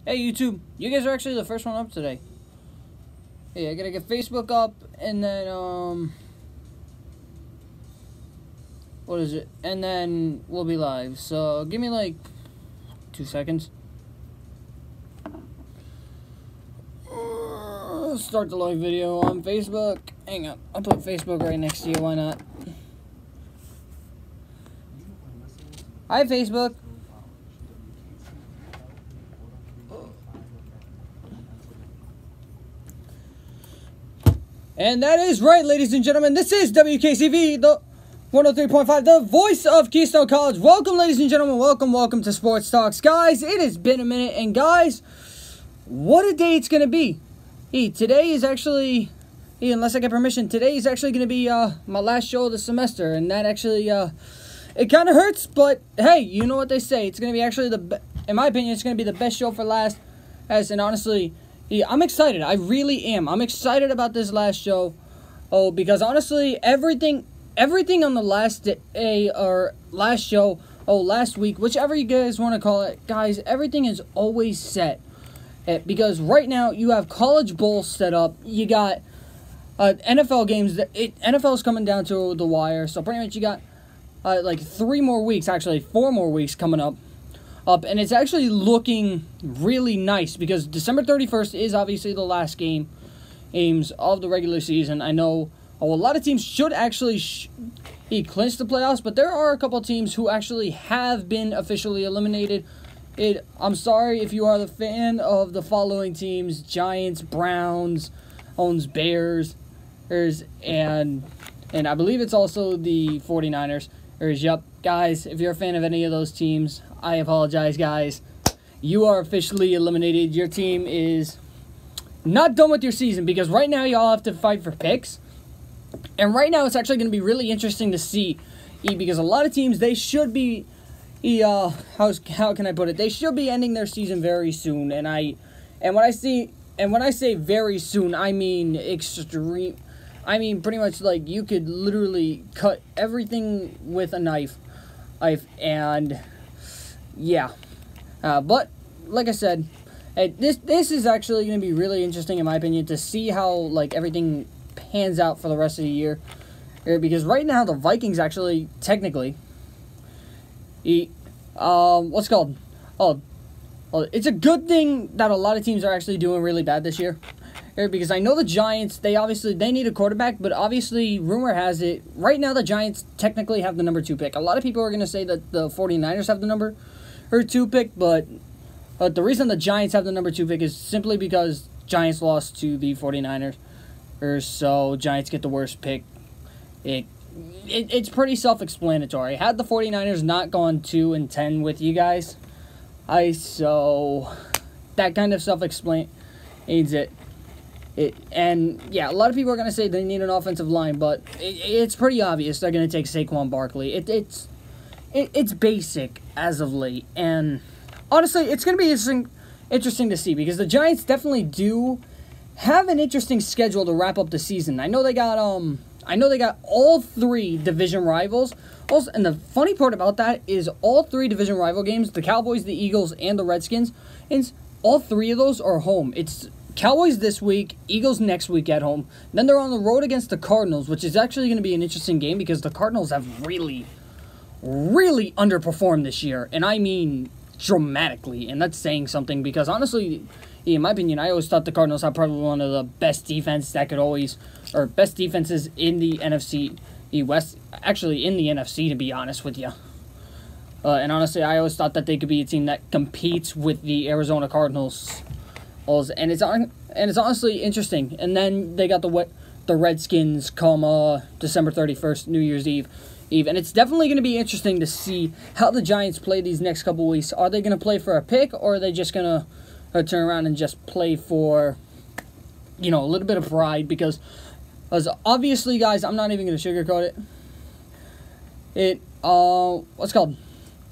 Hey YouTube, you guys are actually the first one up today. Hey, I gotta get Facebook up and then what is it? And then we'll be live. So give me like 2 seconds. Start the live video on Facebook. Hang on, I'll put Facebook right next to you, why not? Hi Facebook. And that is right, ladies and gentlemen. This is Wkcv, the 103.5, the voice of Keystone College. Welcome, ladies and gentlemen. Welcome to Sports Talks. Guys, it has been a minute. And, guys, what a day it's going to be. Today is actually, unless I get permission, today is actually going to be my last show of the semester. And that actually, it kind of hurts. But, hey, you know what they say. It's going to be actually, in my opinion, it's going to be the best show for last. And honestly, yeah, I'm excited. I really am. I'm excited about this last show. Oh, because honestly, everything on the last day or last show, last week, whichever you guys want to call it, guys, everything is always set. Because right now you have college bowl set up. You got NFL games. NFL is coming down to the wire. So pretty much you got like 4 more weeks coming up. And it's actually looking really nice because December 31st is obviously the last games of the regular season. I know a lot of teams should actually clinch the playoffs, but there are a couple of teams who actually have been officially eliminated. I'm sorry if you are the fan of the following teams: Giants, Browns, Bears, and I believe it's also the 49ers. Yep, guys, if you're a fan of any of those teams, I apologize, guys. You are officially eliminated. Your team is not done with your season because right now y'all have to fight for picks. And right now it's actually going to be really interesting to see because a lot of teams, they should be, how can I put it? They should be ending their season very soon. And when I say very soon, I mean extreme. I mean pretty much like you could literally cut everything with a knife. And yeah, but like I said, this is actually going to be really interesting in my opinion to see how like everything pans out for the rest of the year, because right now the Vikings actually technically, it's a good thing that a lot of teams are actually doing really bad this year. Because I know the Giants, they need a quarterback, but obviously, rumor has it, right now the Giants technically have the number 2 pick. A lot of people are going to say that the 49ers have the number 2 pick, but the reason the Giants have the number 2 pick is simply because Giants lost to the 49ers, so Giants get the worst pick. It's pretty self-explanatory. Had the 49ers not gone 2-10 with you guys, so that kind of self-explains it. And yeah, a lot of people are going to say they need an offensive line, but it's pretty obvious they're going to take Saquon Barkley. It's basic as of late, and honestly, it's going to be interesting to see because the Giants definitely do have an interesting schedule to wrap up the season. I know they got all 3 division rivals. Also, and the funny part about that is all 3 division rival games, the Cowboys, the Eagles, and the Redskins, and all 3 of those are home. It's Cowboys this week, Eagles next week at home. Then they're on the road against the Cardinals, which is actually going to be an interesting game because the Cardinals have really, really underperformed this year. And I mean dramatically. And that's saying something because honestly, in my opinion, I always thought the Cardinals had probably one of the best defenses best defenses in the NFC West. Actually, in the NFC, to be honest with you. And honestly, I always thought that they could be a team that competes with the Arizona Cardinals. And it's honestly interesting. And then they got the Redskins come December 31st, New Year's Eve. And it's definitely going to be interesting to see how the Giants play these next couple weeks. Are they going to play for a pick, or are they just going to turn around and just play for, a little bit of pride? Because obviously, guys, I'm not even going to sugarcoat it.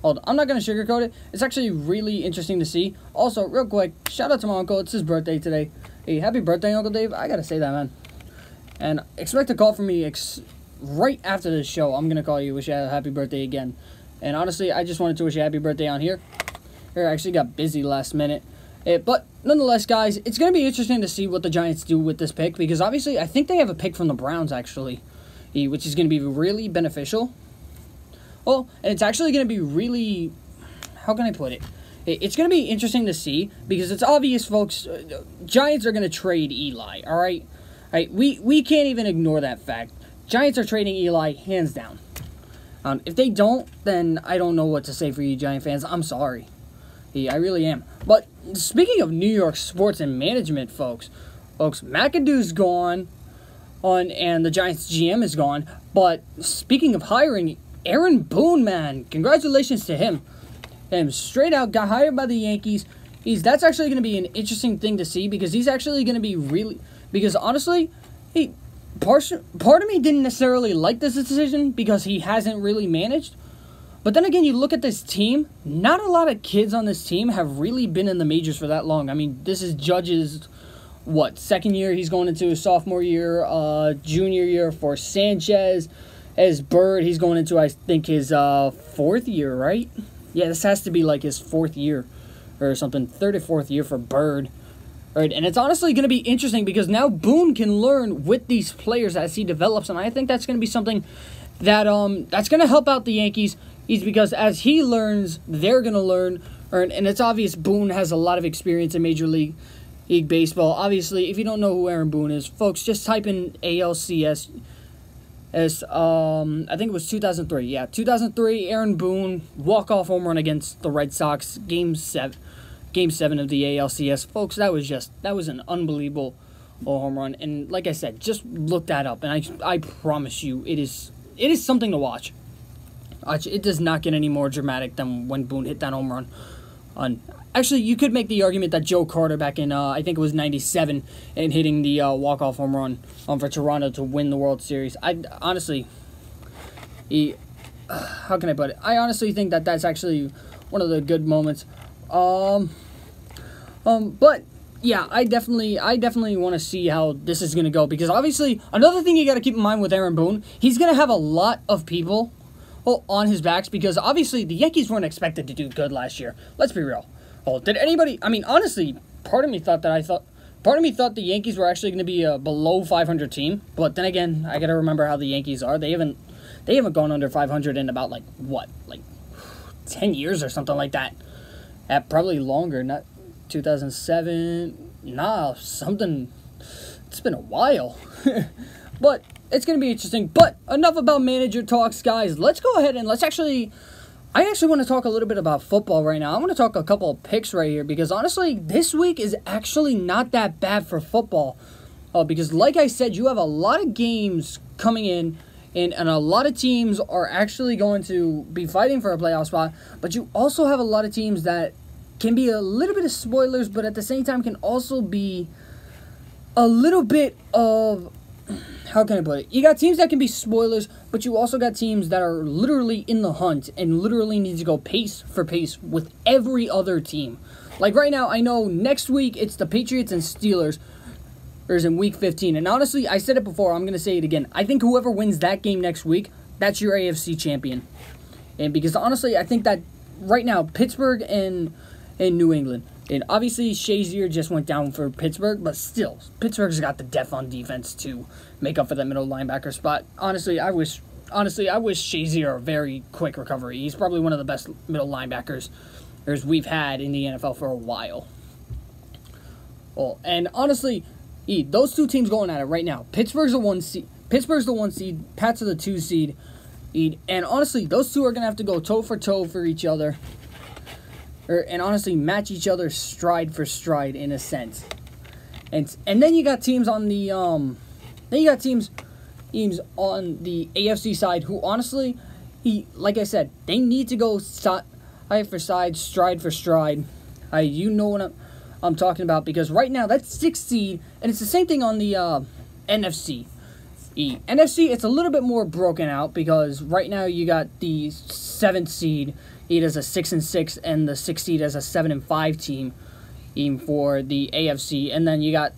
I'm not going to sugarcoat it. It's actually really interesting to see. Also, real quick, shout out to my uncle. It's his birthday today. Hey, happy birthday, Uncle Dave. I got to say that, man. And expect a call from me right after this show. I'm going to call you, wish you a happy birthday again. And honestly, I just wanted to wish you a happy birthday on here. I actually got busy last minute. But nonetheless, guys, it's going to be interesting to see what the Giants do with this pick, because obviously I think they have a pick from the Browns, actually, which is going to be really beneficial. Well, and it's actually going to be really, how can I put it? It's going to be interesting to see, because it's obvious, folks, Giants are going to trade Eli, all right? We can't even ignore that fact. Giants are trading Eli, hands down. If they don't, then I don't know what to say for you Giant fans. I'm sorry. I really am. But speaking of New York sports and management, folks, McAdoo's gone, and the Giants GM is gone. But speaking of hiring, Aaron Boone, man, congratulations to him. And straight out got hired by the Yankees. That's actually going to be an interesting thing to see, because he's actually going to be really, because honestly, part of me didn't necessarily like this decision because he hasn't really managed. But then again, you look at this team, not a lot of kids on this team have really been in the majors for that long. I mean, this is Judge's, second year? He's going into his sophomore year, junior year for Sanchez. As Bird, he's going into, I think, his fourth year, right? Yeah, this has to be like his fourth year or something, third or fourth year for Bird. Right, and it's honestly going to be interesting because now Boone can learn with these players as he develops, and I think that's going to be something that that's going to help out the Yankees. Is because as he learns, they're going to learn, and it's obvious Boone has a lot of experience in Major League Baseball. Obviously, if you don't know who Aaron Boone is, folks, just type in ALCS. I think it was 2003. Yeah, 2003. Aaron Boone walk-off home run against the Red Sox, Game 7 of the ALCS. Folks, that was an unbelievable home run. And like I said, just look that up, and I promise you, it is something to watch. It does not get any more dramatic than when Boone hit that home run. Actually, you could make the argument that Joe Carter back in, I think it was 97, and hitting the walk-off home run for Toronto to win the World Series. Honestly, how can I put it? I honestly think that that's actually one of the good moments. But yeah, I definitely want to see how this is going to go, because obviously, another thing you got to keep in mind with Aaron Boone, he's going to have a lot of people on his backs, because obviously the Yankees weren't expected to do good last year. Let's be real. Did anybody? I mean, honestly, part of me thought the Yankees were actually going to be a below 500 team. But then again, I got to remember how the Yankees are. They haven't gone under 500 in about like 10 years or something like that. Probably longer, not 2007. Nah, something. It's been a while. But it's going to be interesting. But enough about manager talks, guys. Let's go ahead and I actually want to talk a little bit about football right now. I want to talk a couple of picks right here, because honestly, this week is actually not that bad for football. Because like I said, you have a lot of games coming in, and a lot of teams are actually going to be fighting for a playoff spot. But you also have a lot of teams that can be a little bit of spoilers, but at the same time can also be a little bit of, how can I put it? You got teams that can be spoilers, but you also got teams that are literally in the hunt and literally need to go pace for pace with every other team. Like right now, I know next week it's the Patriots and Steelers. There's in week 15. And honestly, I said it before, I'm going to say it again. I think whoever wins that game next week, that's your AFC champion. And because honestly, I think that right now, Pittsburgh and New England. And obviously, Shazier just went down for Pittsburgh, but still, Pittsburgh's got the depth on defense to make up for that middle linebacker spot. Honestly, I wish Shazier a very quick recovery. He's probably one of the best middle linebackers we've had in the NFL for a while. Well, and honestly, those two teams going at it right now. Pittsburgh's the 1 seed. Pats are the 2 seed. And honestly, those two are going to have to go toe for toe for each other. And honestly, match each other stride for stride in a sense. And then you got teams on the teams on the AFC side who honestly, like I said, they need to go side for side, stride for stride. You know what I'm talking about, because right now that's 6th seed, and it's the same thing on the NFC. NFC, it's a little bit more broken out, because right now you got the 7th seed. It is a 6-6, and the 6th seed as a 7-5 team, even for the AFC. And then you got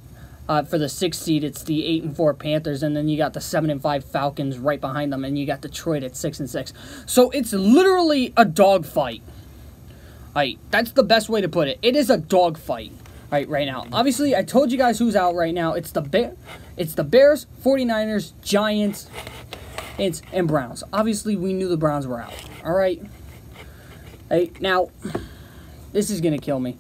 for the 6th seed, it's the 8-4 Panthers, and then you got the 7-5 Falcons right behind them, and you got Detroit at 6-6. So it's literally a dogfight That's the best way to put it. It is a dogfight. Right now. Obviously, I told you guys who's out right now. It's the Bears, 49ers, Giants, and Browns. Obviously, we knew the Browns were out. All right. Now, this is going to kill me.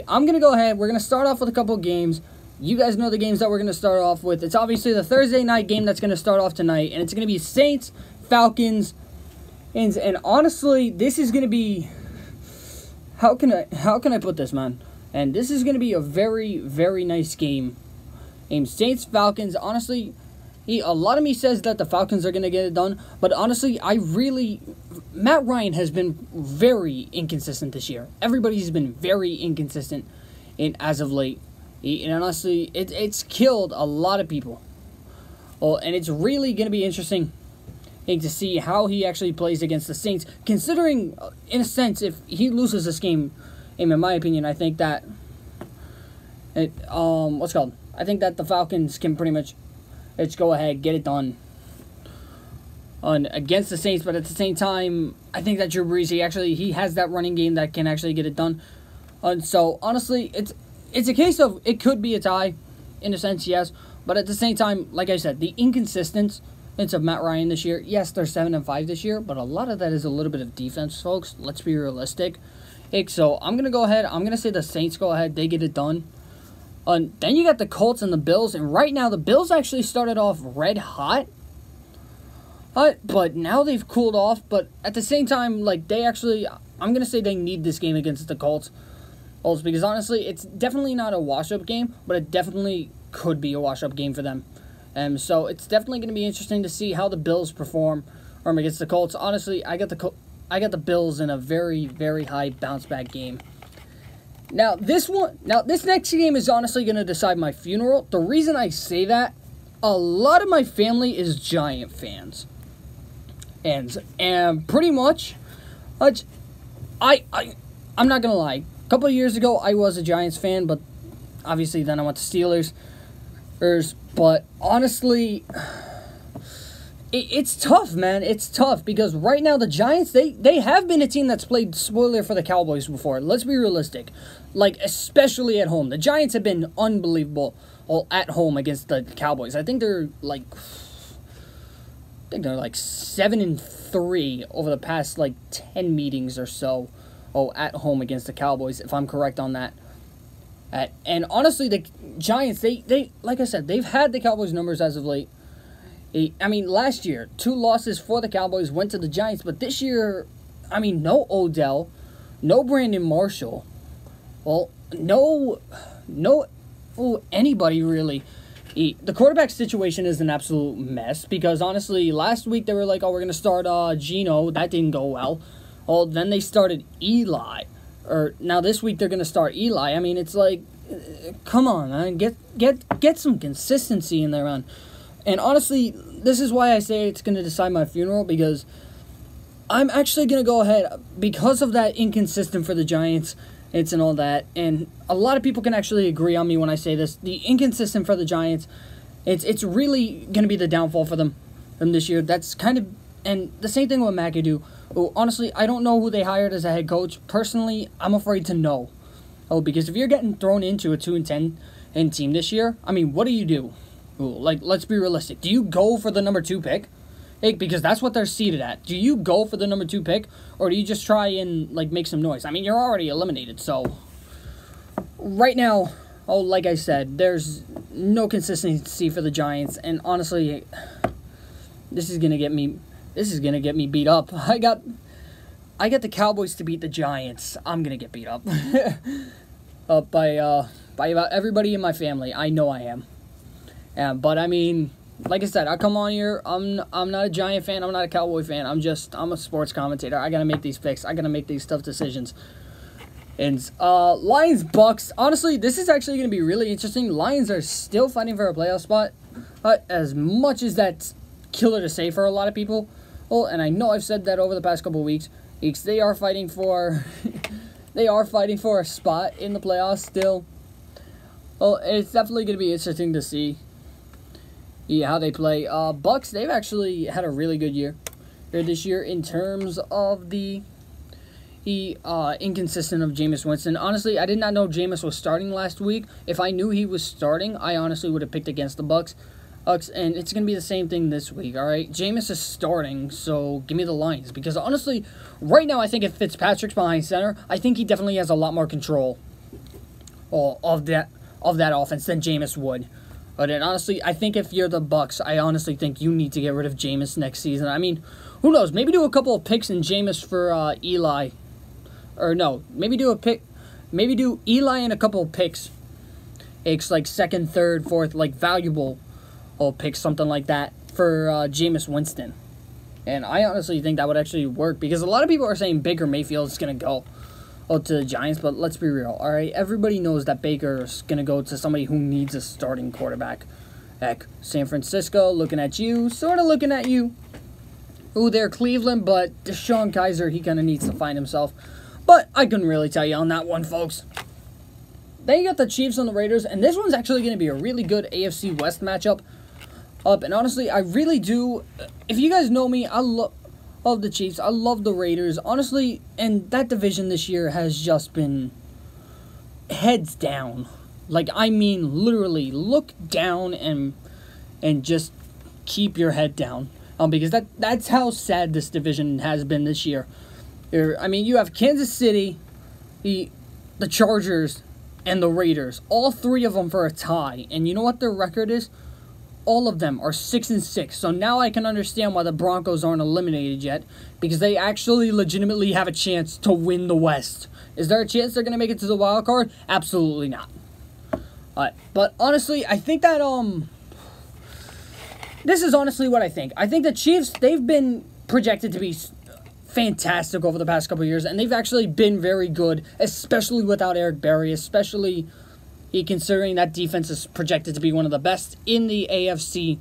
I'm going to go ahead. We're going to start off with a couple of games. You guys know the games that we're going to start off with. It's obviously the Thursday night game that's going to start off tonight, and it's going to be Saints, Falcons, and honestly, this is going to be, how can I put this, man? And this is going to be a very, very nice game. Saints, Falcons, honestly, a lot of me says that the Falcons are going to get it done. But honestly, Matt Ryan has been very inconsistent this year. Everybody's been very inconsistent as of late. And honestly, it's killed a lot of people. Well, and it's really going to be interesting to see how he actually plays against the Saints. Considering, in a sense, if he loses this game, in my opinion, I think that I think that the Falcons can pretty much go ahead, get it done against the Saints, but at the same time, I think that Drew Brees, he has that running game that can actually get it done. So honestly, it's a case of it could be a tie, in a sense, yes, but at the same time, like I said, the inconsistency of Matt Ryan this year, yes, they're 7-5 this year, but a lot of that is a little bit of defense, folks. Let's be realistic. So I'm going to go ahead. I'm going to say the Saints go ahead. They get it done. Then you got the Colts and the Bills. And right now, the Bills actually started off red hot. But now they've cooled off. But at the same time, I'm going to say they need this game against the Colts. Because honestly, it's definitely not a wash-up game. But it definitely could be a wash-up game for them. So it's definitely going to be interesting to see how the Bills perform against the Colts. Honestly, I got the Bills in a very, very high bounce-back game. Now, this next game is honestly going to decide my funeral. The reason I say that, a lot of my family is Giant fans. And pretty much, I'm not going to lie. A couple of years ago, I was a Giants fan, but obviously then I went to Steelers. But honestly, it's tough, man. It's tough because right now the Giants, they have been a team that's played spoiler for the Cowboys before. Let's be realistic. Especially at home. The Giants have been unbelievable at home against the Cowboys. I think they're 7-3 over the past 10 meetings or so. At home against the Cowboys, if I'm correct on that. And honestly, the Giants, they like I said, they've had the Cowboys numbers as of late. Last year, 2 losses for the Cowboys went to the Giants, but this year, no Odell, no Brandon Marshall, no anybody really. The quarterback situation is an absolute mess because honestly, last week they were like, we're going to start Geno. That didn't go well. Then they started Eli. Now this week they're going to start Eli. It's like, come on, man. Get some consistency in there, man. And honestly, this is why I say it's going to decide my funeral, because I'm actually going to go ahead, because of that inconsistent for the Giants, and all that, and a lot of people can actually agree on me when I say this, the inconsistent for the Giants, it's really going to be the downfall for them this year. That's kind of, and the same thing with McAdoo. Honestly, I don't know who they hired as a head coach. Personally, I'm afraid to know. Because if you're getting thrown into a 2-10 team this year, what do you do? Let's be realistic. Do you go for the number 2 pick? Because that's what they're seated at. Do you go for the number 2 pick, or do you just try and make some noise? You're already eliminated. So right now, like I said, there's no consistency for the Giants, and honestly, this is gonna get me beat up. I got the Cowboys to beat the Giants. I'm gonna get beat up by about everybody in my family. I know I am. But like I said, I come on here. I'm not a Giant fan. I'm not a Cowboy fan. I'm a sports commentator. I gotta make these picks. I gotta make these tough decisions. And Lions Bucks. Honestly, this is actually gonna be really interesting. Lions are still fighting for a playoff spot. As much as that's killer to say for a lot of people. And I know I've said that over the past couple of weeks. They are fighting for a spot in the playoffs still. It's definitely gonna be interesting to see. How they play. Bucks, they've actually had a really good year this year in terms of the inconsistent of Jameis Winston. Honestly, I did not know Jameis was starting last week. If I knew he was starting, I honestly would have picked against the Bucks. And it's going to be the same thing this week, all right? Jameis is starting, so give me the Lions. Because honestly, right now, I think if Fitzpatrick's behind center, I think he definitely has a lot more control of that offense than Jameis would. But then, honestly, I think if you're the Bucks, I honestly think you need to get rid of Jameis next season. I mean, who knows? Maybe do a couple of picks in Jameis for Eli. Or no, maybe do Eli and a couple of picks. It's like second, third, fourth, like valuable picks, something like that, for Jameis Winston. And I honestly think that would actually work, because a lot of people are saying Baker Mayfield's going to go to the Giants, but let's be real, all right? Everybody knows that Baker's going to go to somebody who needs a starting quarterback. Heck, San Francisco, looking at you, sort of looking at you. Ooh, they're Cleveland, but Deshaun Kaiser, he kind of needs to find himself. But I couldn't really tell you on that one, folks. Then you got the Chiefs and the Raiders, and this one's actually going to be a really good AFC West matchup. And honestly, I really do. If you guys know me, I love the Chiefs. I love the Raiders. Honestly, and that division this year has just been heads down. Like, I mean, literally, look down and just keep your head down. Because that's how sad this division has been this year. I mean, you have Kansas City, the Chargers, and the Raiders. All three of them for a tie. And you know what their record is? All of them are 6-6. So now I can understand why the Broncos aren't eliminated yet, because they actually legitimately have a chance to win the West. Is there a chance they're going to make it to the wild card? Absolutely not. But honestly, I think that this is honestly what I think. I think the Chiefs, they've been projected to be fantastic over the past couple of years, and they've actually been very good, especially without Eric Berry, especially considering that defense is projected to be one of the best in the AFC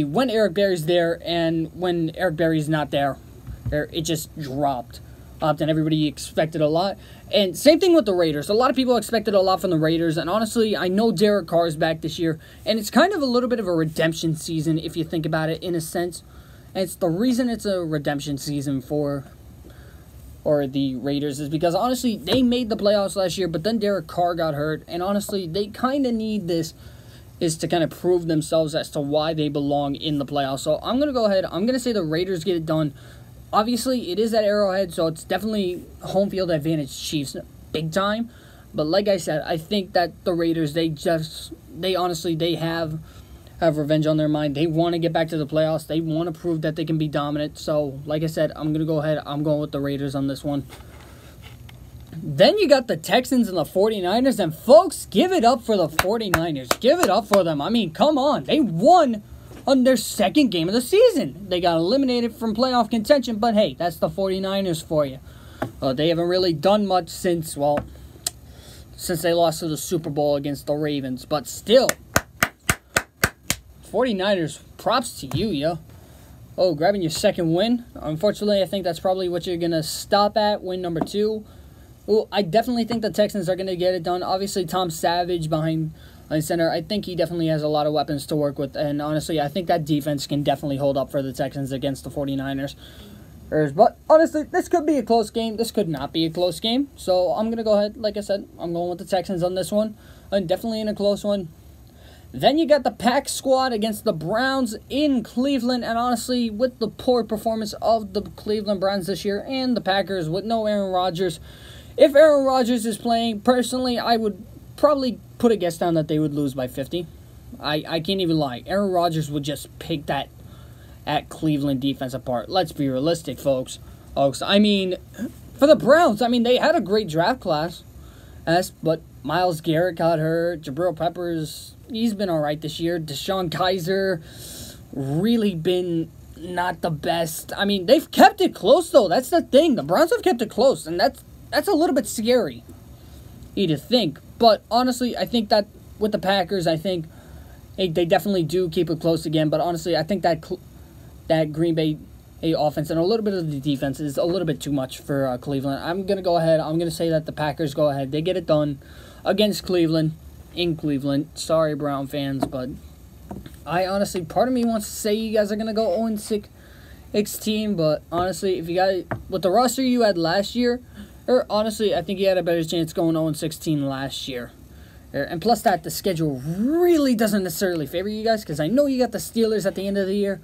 when Eric Berry's there, and when Eric Berry's not there, it just dropped. And everybody expected a lot. And same thing with the Raiders. A lot of people expected a lot from the Raiders, and honestly, I know Derek Carr's back this year, and it's kind of a little bit of a redemption season if you think about it in a sense. And it's the reason it's a redemption season for the Raiders is because, honestly, they made the playoffs last year, but then Derek Carr got hurt, and honestly, they kind of need this is to kind of prove themselves as to why they belong in the playoffs. So I'm going to go ahead. I'm going to say the Raiders get it done. Obviously, it is at Arrowhead, so it's definitely home field advantage Chiefs big time. But like I said, I think that the Raiders, they have revenge on their mind. They want to get back to the playoffs. They want to prove that they can be dominant. So, like I said, I'm going to go ahead. I'm going with the Raiders on this one. Then you got the Texans and the 49ers. And, folks, give it up for the 49ers. Give it up for them. I mean, come on. They won on their second game of the season. They got eliminated from playoff contention. But, hey, that's the 49ers for you. They haven't really done much since they lost to the Super Bowl against the Ravens. But still, 49ers, props to you, yo. Oh, grabbing your second win. Unfortunately, I think that's probably what you're going to stop at, win number 2. Well, I definitely think the Texans are going to get it done. Obviously, Tom Savage behind center, I think he definitely has a lot of weapons to work with. And honestly, I think that defense can definitely hold up for the Texans against the 49ers. But honestly, this could be a close game. This could not be a close game. So I'm going to go ahead. Like I said, I'm going with the Texans on this one. And definitely in a close one. Then you got the Pack squad against the Browns in Cleveland. And honestly, with the poor performance of the Cleveland Browns this year and the Packers with no Aaron Rodgers, if Aaron Rodgers is playing, personally, I would probably put a guess down that they would lose by 50. I can't even lie. Aaron Rodgers would just pick that at Cleveland defense apart. Let's be realistic, folks. I mean, for the Browns, I mean, they had a great draft class. But Myles Garrett got hurt. Jabril Peppers, he's been all right this year. Deshaun Kaiser, really been not the best. I mean, they've kept it close, though. That's the thing. The Browns have kept it close, and that's a little bit scary to think. But honestly, I think that with the Packers, I think they definitely do keep it close again. But honestly, I think that Green Bay offense and a little bit of the defense is a little bit too much for Cleveland. I'm going to go ahead. I'm going to say that the Packers go ahead. They get it done against Cleveland, in Cleveland. Sorry, Brown fans, but I honestly, part of me wants to say you guys are going to go 0-6 team, but honestly, if you guys, with the roster you had last year, Or honestly, I think he had a better chance going 0-16 last year. And plus that, the schedule really doesn't necessarily favor you guys, because I know you got the Steelers at the end of the year.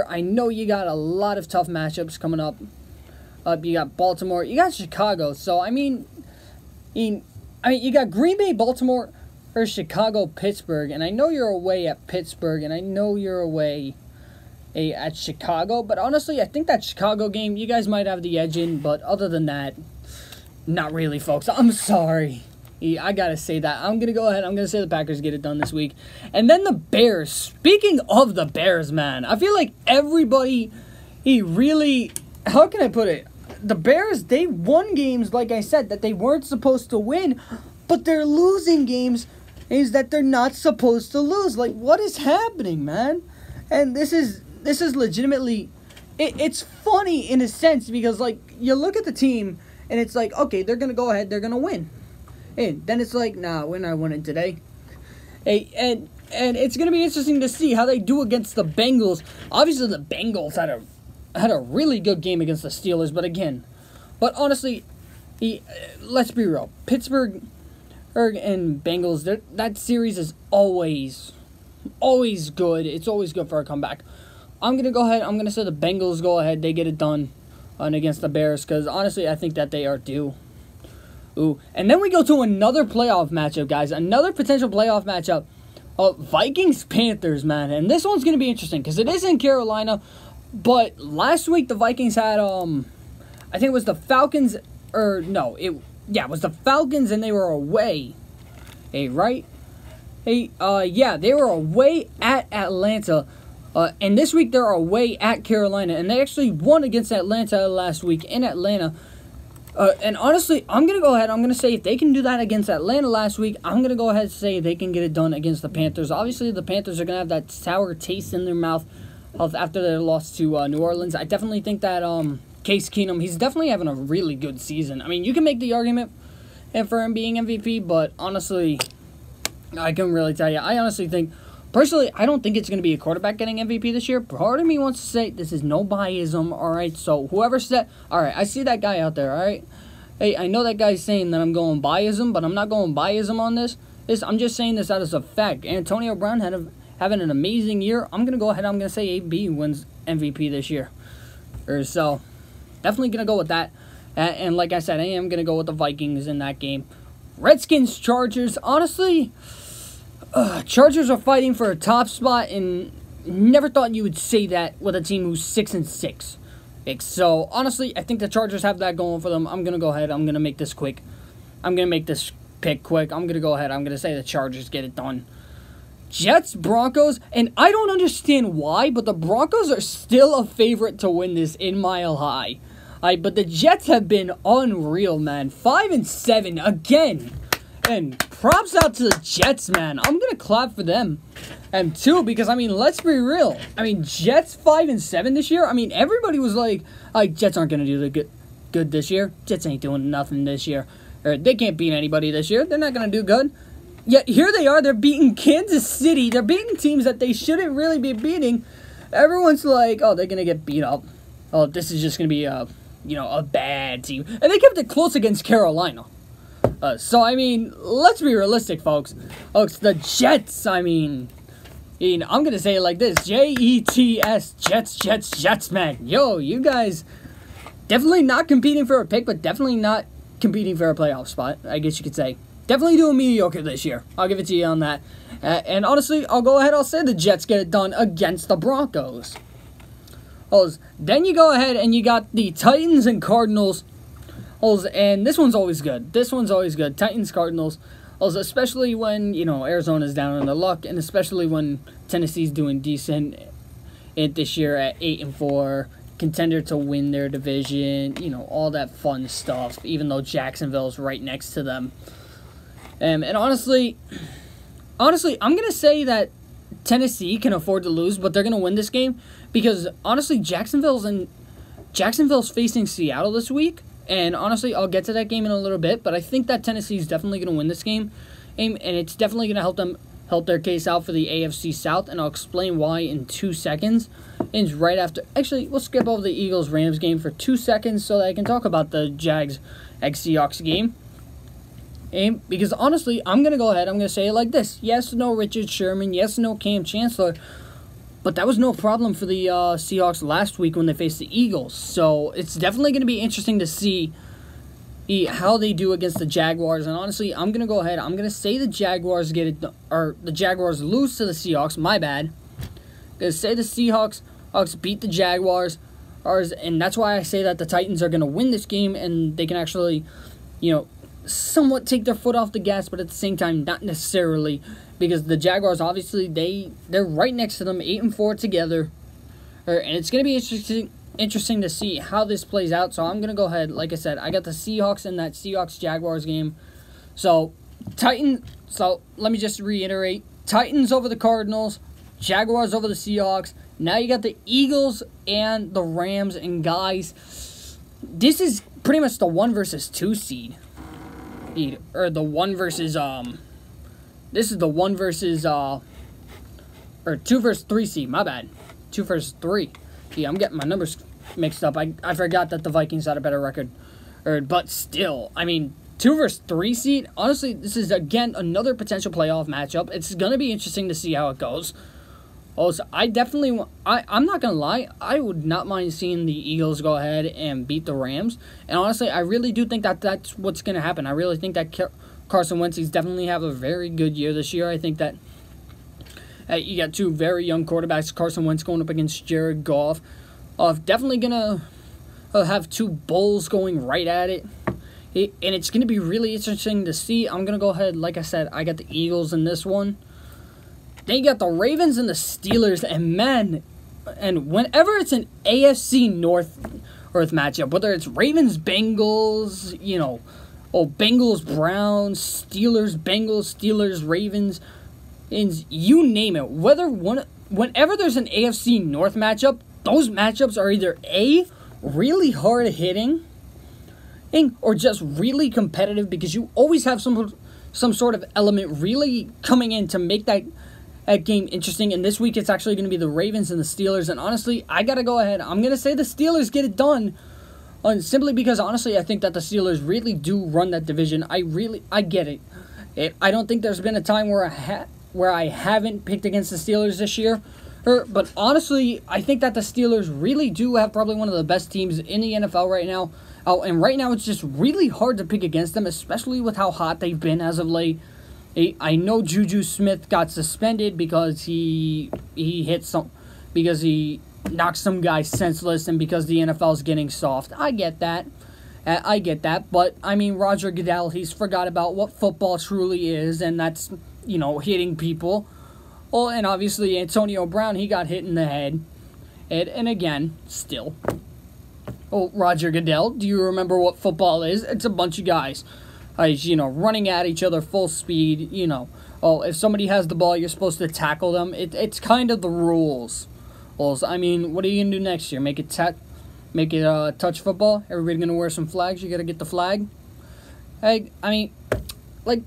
I know you got a lot of tough matchups coming up. You got Baltimore, you got Chicago. So I mean, you got Green Bay, Baltimore, or Chicago, Pittsburgh. And I know you're away at Pittsburgh, and I know you're away at Chicago. But honestly, I think that Chicago game, you guys might have the edge in. But other than that, not really, folks. I'm sorry. I gotta say that. I'm gonna go ahead. I'm gonna say the Packers get it done this week. And then the Bears. Speaking of the Bears, man, I feel like everybody, how can I put it? The Bears, they won games, like I said, that they weren't supposed to win, but they're losing games is that they're not supposed to lose. Like, what is happening, man? And this is legitimately, it's funny in a sense, because like you look at the team and it's like, okay, they're gonna go ahead, they're gonna win. And then it's like, nah, we're not winning today. Hey, and it's going to be interesting to see how they do against the Bengals. Obviously, the Bengals had a really good game against the Steelers. But honestly, let's be real. Pittsburgh and Bengals, that series is always good. It's always good for a comeback. I'm going to go ahead. I'm going to say the Bengals go ahead. They get it done against the Bears, because honestly, I think that they are due. Ooh. And then we go to another playoff matchup, guys. Another potential playoff matchup. Vikings-Panthers, man. And this one's going to be interesting because it is in Carolina. But last week, the Vikings had, I think it was the Falcons. Or, no. It was the Falcons, and they were away. Hey, right? Hey, yeah, they were away at Atlanta. And this week, they're away at Carolina. And they actually won against Atlanta last week in Atlanta. And honestly, I'm going to go ahead. I'm going to say if they can do that against Atlanta last week, I'm going to go ahead and say they can get it done against the Panthers. Obviously, the Panthers are going to have that sour taste in their mouth after their loss to New Orleans. I definitely think that Case Keenum, he's definitely having a really good season. I mean, you can make the argument for him being MVP, but honestly, I couldn't really tell you. I honestly think, personally, I don't think it's going to be a quarterback getting MVP this year. Part of me wants to say this is no biasm, all right? So whoever said, all right, I see that guy out there, all right? Hey, I know that guy's saying that I'm going biasm, but I'm not going biasm on this. I'm just saying this out as a fact. Antonio Brown having an amazing year. I'm going to go ahead. I'm going to say AB wins MVP this year. So definitely going to go with that. And like I said, I am going to go with the Vikings in that game. Redskins, Chargers. Honestly, Chargers are fighting for a top spot, and never thought you would say that with a team who's 6-6. So honestly, I think the Chargers have that going for them. I'm gonna go ahead. I'm gonna make this quick. I'm gonna make this pick quick. I'm gonna go ahead. I'm gonna say the Chargers get it done. Jets, Broncos, and I don't understand why, but the Broncos are still a favorite to win this in Mile High. But the Jets have been unreal, man. 5-7 again. And props out to the Jets, man. I'm going to clap for them. And two, because, I mean, let's be real. I mean, Jets 5-7 this year. I mean, everybody was like, Jets aren't going to do the good this year. Jets ain't doing nothing this year. Or they can't beat anybody this year. They're not going to do good. Yet here they are. They're beating Kansas City. They're beating teams that they shouldn't really be beating. Everyone's like, oh, they're going to get beat up. Oh, this is just going to be a bad team. And they kept it close against Carolina. So, I mean, let's be realistic, folks. The Jets, I'm going to say it like this. Jets, Jets, man. Yo, you guys definitely not competing for a pick, but definitely not competing for a playoff spot, I guess you could say. Definitely doing mediocre this year. I'll give it to you on that. And honestly, I'll go ahead. I'll say the Jets get it done against the Broncos. Then you go ahead and you got the Titans and Cardinals. And this one's always good. Titans, Cardinals. Especially when, Arizona's down on their luck, and especially when Tennessee's doing decent this year at 8-4, contender to win their division, all that fun stuff, even though Jacksonville's right next to them. And honestly, I'm going to say that Tennessee can afford to lose, but they're going to win this game because, honestly, Jacksonville's facing Seattle this week. And honestly, I'll get to that game in a little bit, but I think that Tennessee is definitely going to win this game, and it's definitely going to help their case out for the AFC South, and I'll explain why in 2 seconds. And right after, actually, we'll skip over the Eagles-Rams game for 2 seconds so that I can talk about the Jags Seahawks game. And because honestly, I'm going to go ahead, I'm going to say it like this. Yes, no Richard Sherman. Yes, no Cam Chancellor. But that was no problem for the Seahawks last week when they faced the Eagles. So it's definitely going to be interesting to see how they do against the Jaguars. And honestly, I'm going to go ahead. I'm going to say the Jaguars the Jaguars lose to the Seahawks. My bad. I'm going to say the Seahawks beat the Jaguars. And that's why I say that the Titans are going to win this game. And they can actually, somewhat take their foot off the gas, but at the same time, not necessarily, because the Jaguars, obviously, they're right next to them, 8-4 together, and it's going to be interesting to see how this plays out. So I'm going to go ahead, like I said, I got the Seahawks in that Seahawks-Jaguars game. So let me just reiterate, Titans over the Cardinals, Jaguars over the Seahawks. Now you got the Eagles and the Rams, and guys, this is pretty much the 1 versus 2 seed. Or the 1 versus, this is the 1 versus, or 2 versus 3 seed, my bad. 2 versus 3. Yeah, I'm getting my numbers mixed up. I forgot that the Vikings had a better record. But still, I mean, 2 versus 3 seed, honestly, this is, again, another potential playoff matchup. It's going to be interesting to see how it goes. Also, I'm not going to lie, I would not mind seeing the Eagles go ahead and beat the Rams. And honestly, I really do think that that's what's going to happen. I really think that Carson Wentz is definitely have a very good year this year. I think that you got 2 very young quarterbacks, Carson Wentz going up against Jared Goff. Definitely going to have 2 bulls going right at it. And it's going to be really interesting to see. I'm going to go ahead, like I said, I got the Eagles in this one. Then you got the Ravens and the Steelers, and whenever it's an AFC North matchup, whether it's Ravens-Bengals, Bengals-Browns, Steelers-Bengals, Steelers-Ravens, and you name it, whenever there's an AFC North matchup, those matchups are either A, really hard-hitting, or just really competitive, because you always have some sort of element really coming in to make that game interesting. And this week it's actually going to be the Ravens and the Steelers. And honestly, I got to go ahead. I'm going to say the Steelers get it done. Simply because, honestly, I think that the Steelers really do run that division. I get it. I don't think there's been a time where I haven't picked against the Steelers this year. But honestly, I think that the Steelers really do have probably one of the best teams in the NFL right now. And right now it's just really hard to pick against them, especially with how hot they've been as of late. I know Juju Smith got suspended because he knocked some guy senseless, and because the NFL is getting soft. I get that. But, I mean, Roger Goodell, he's forgot about what football truly is, and that's, hitting people. Well, and obviously Antonio Brown, he got hit in the head. And again, still. Oh, Roger Goodell, do you remember what football is? It's a bunch of guys. Running at each other full speed, if somebody has the ball, you're supposed to tackle them. It's kind of the rules. I mean, what are you going to do next year? Make it touch football? Everybody going to wear some flags? You got to get the flag? Hey, I mean,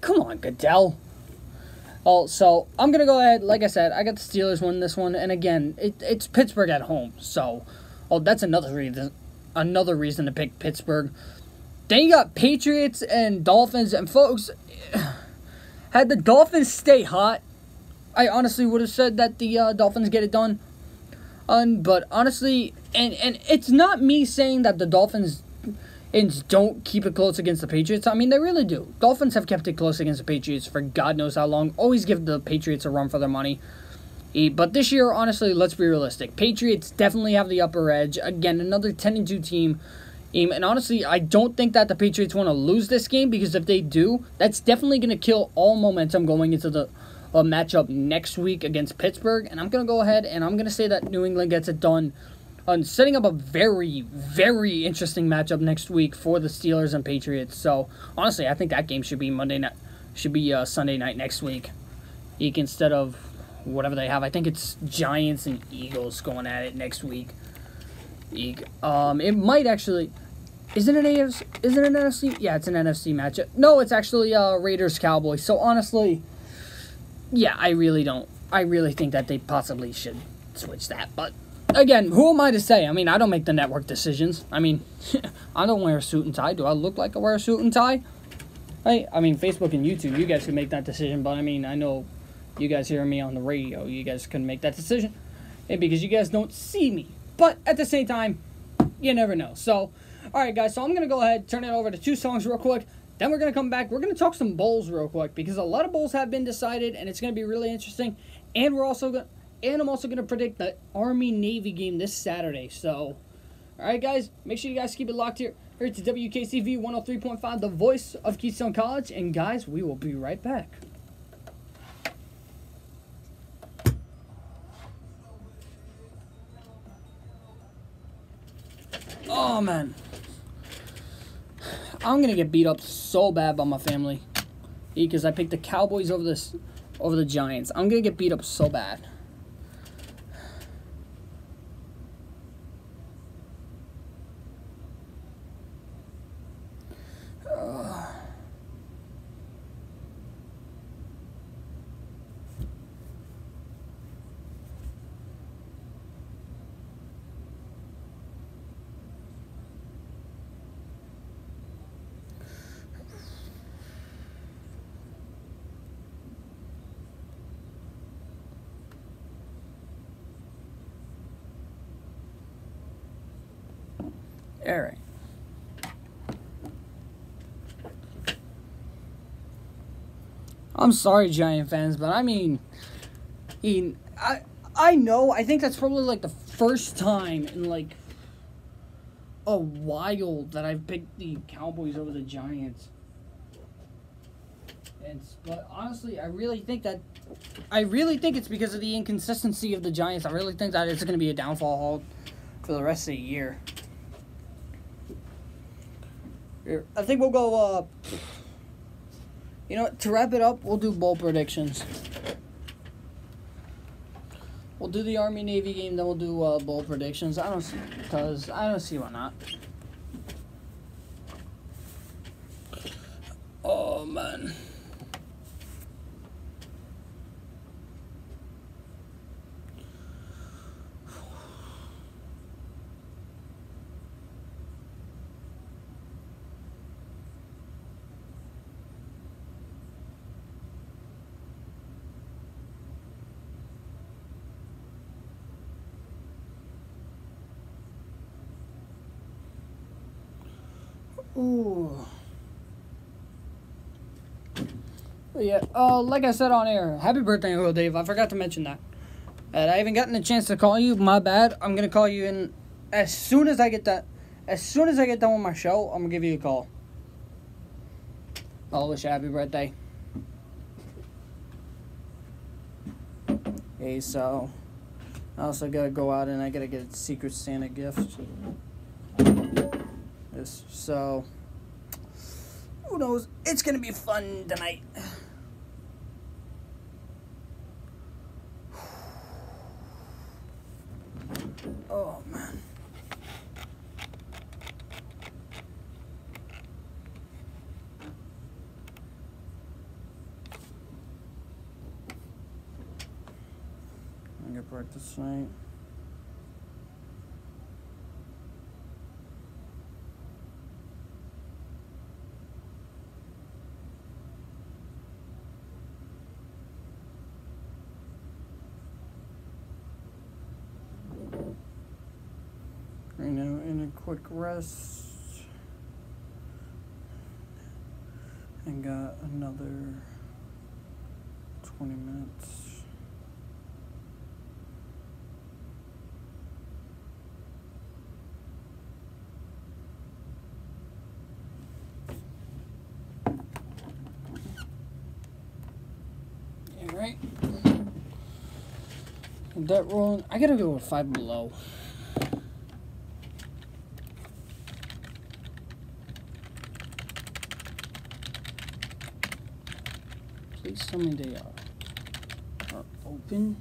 come on, Goodell. So I'm going to go ahead. Like I said, I got the Steelers win this one. And again, it's Pittsburgh at home. So, that's another reason to pick Pittsburgh. Then you got Patriots and Dolphins, and folks, had the Dolphins stay hot, I honestly would have said that the Dolphins get it done. But honestly, and it's not me saying that the Dolphins don't keep it close against the Patriots. I mean, they really do. Dolphins have kept it close against the Patriots for God knows how long. Always give the Patriots a run for their money. But this year, honestly, let's be realistic. Patriots definitely have the upper edge. Again, another 10-2 team. And honestly, I don't think that the Patriots want to lose this game, because if they do, that's definitely going to kill all momentum going into the matchup next week against Pittsburgh. And I'm going to go ahead and I'm going to say that New England gets it done on setting up a very, very interesting matchup next week for the Steelers and Patriots. So, honestly, I think that game should be Sunday night next week instead of whatever they have. I think it's Giants and Eagles going at it next week. It might actually... Is it an NFC? Yeah, it's an NFC matchup. No, it's actually Raiders-Cowboys. So, honestly, yeah, I really think that they possibly should switch that. But again, who am I to say? I mean, I don't make the network decisions. I mean, I don't wear a suit and tie. Do I look like I wear a suit and tie? I mean, Facebook and YouTube, you guys can make that decision. But, I mean, I know you guys hear me on the radio. You guys couldn't make that decision because you guys don't see me. But at the same time, you never know. So, all right, guys. So, I'm going to go ahead, turn it over to 2 songs real quick. Then we're going to come back. We're going to talk some bowls real quick because a lot of bowls have been decided, and it's going to be really interesting. And we're also going to... And I'm also going to predict the Army-Navy game this Saturday. So, alright guys, make sure you guys keep it locked here. Here to WKCV 103.5, the voice of Keystone College. And guys, we will be right back. Oh, man. I'm going to get beat up so bad by my family. Because I picked the Cowboys over the Giants. I'm going to get beat up so bad. Alright. I'm sorry, Giant fans, but I mean, I know, I think that's probably like the first time in like a while that I've picked the Cowboys over the Giants. But honestly, I really think it's because of the inconsistency of the Giants. I really think that it's going to be a downfall for the rest of the year. I think we'll go, you know what, to wrap it up, we'll do bowl predictions. We'll do the Army-Navy game, then we'll do bowl predictions. I don't see why not. Oh, man. Ooh. Yeah, like I said on air, happy birthday, Uncle Dave. I forgot to mention that. And I haven't gotten a chance to call you. My bad. I'm gonna call you in as soon as I get that. As soon as I get done with my show, I'm gonna give you a call. I'll wish you a happy birthday. Okay, so I also gotta go out and I gotta get a Secret Santa gift. So, who knows? It's gonna be fun tonight. Oh, man. I'm gonna practice tonight. Right now, in a quick rest, and got another 20 minutes. Yeah, right. And that rolling, I gotta go with Five Below. Please tell me they are open.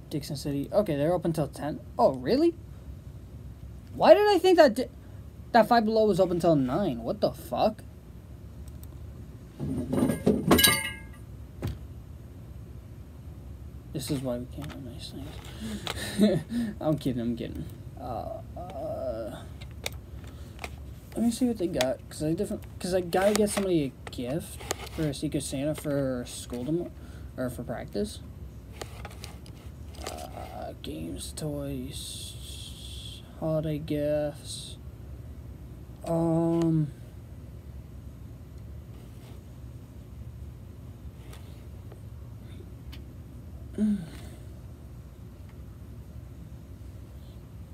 Dixon City. Okay, they're open till 10. Oh, really? Why did I think that Five Below was open till 9? What the fuck? this is why we can't have nice things. I'm kidding. Let me see what they got, cause I gotta get somebody a gift for a Secret Santa for school tomorrow, or for practice. Games, toys, holiday gifts.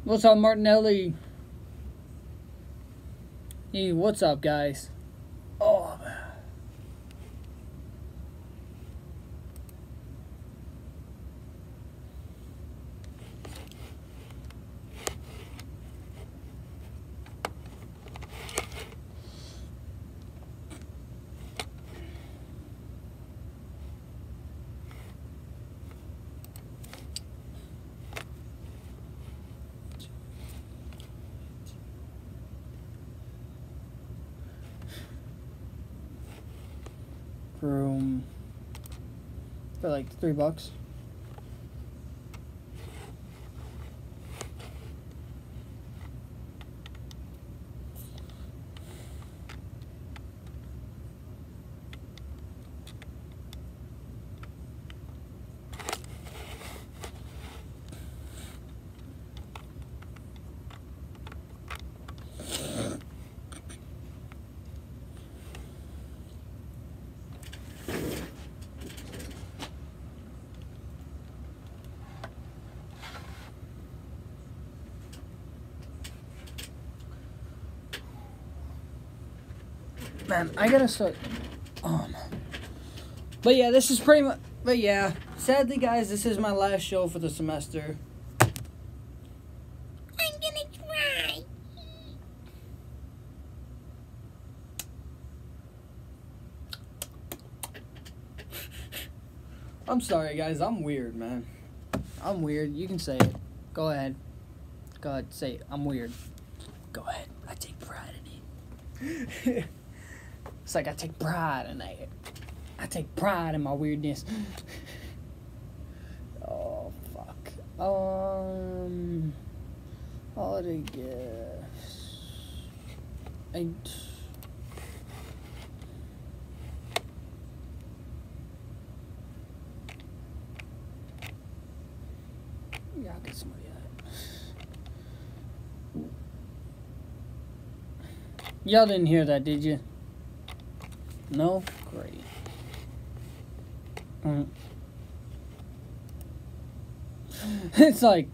What's up, Martinelli? Hey, what's up, guys? Oh, man. Room for like $3. Man, I gotta start. But yeah, this is pretty much. But yeah, sadly, guys, this is my last show for the semester. I'm gonna try. I'm sorry, guys. I'm weird, man. I'm weird. You can say it. Go ahead. Go ahead. Say it. I'm weird. Go ahead. I take pride in it. It's like I take pride in it. I take pride in my weirdness. Oh, fuck. Holiday gifts. Yeah, I'll get somebody that. Y'all didn't hear that, did you? No? Great. It's like...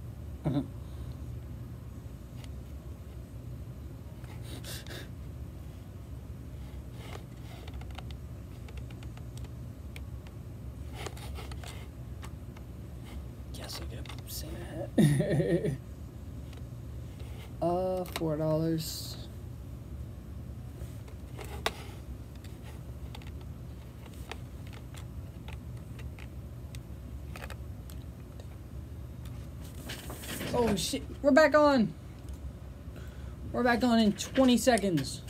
Yes, I get Santa hat. $4. Oh shit, we're back on. We're back on in 20 seconds.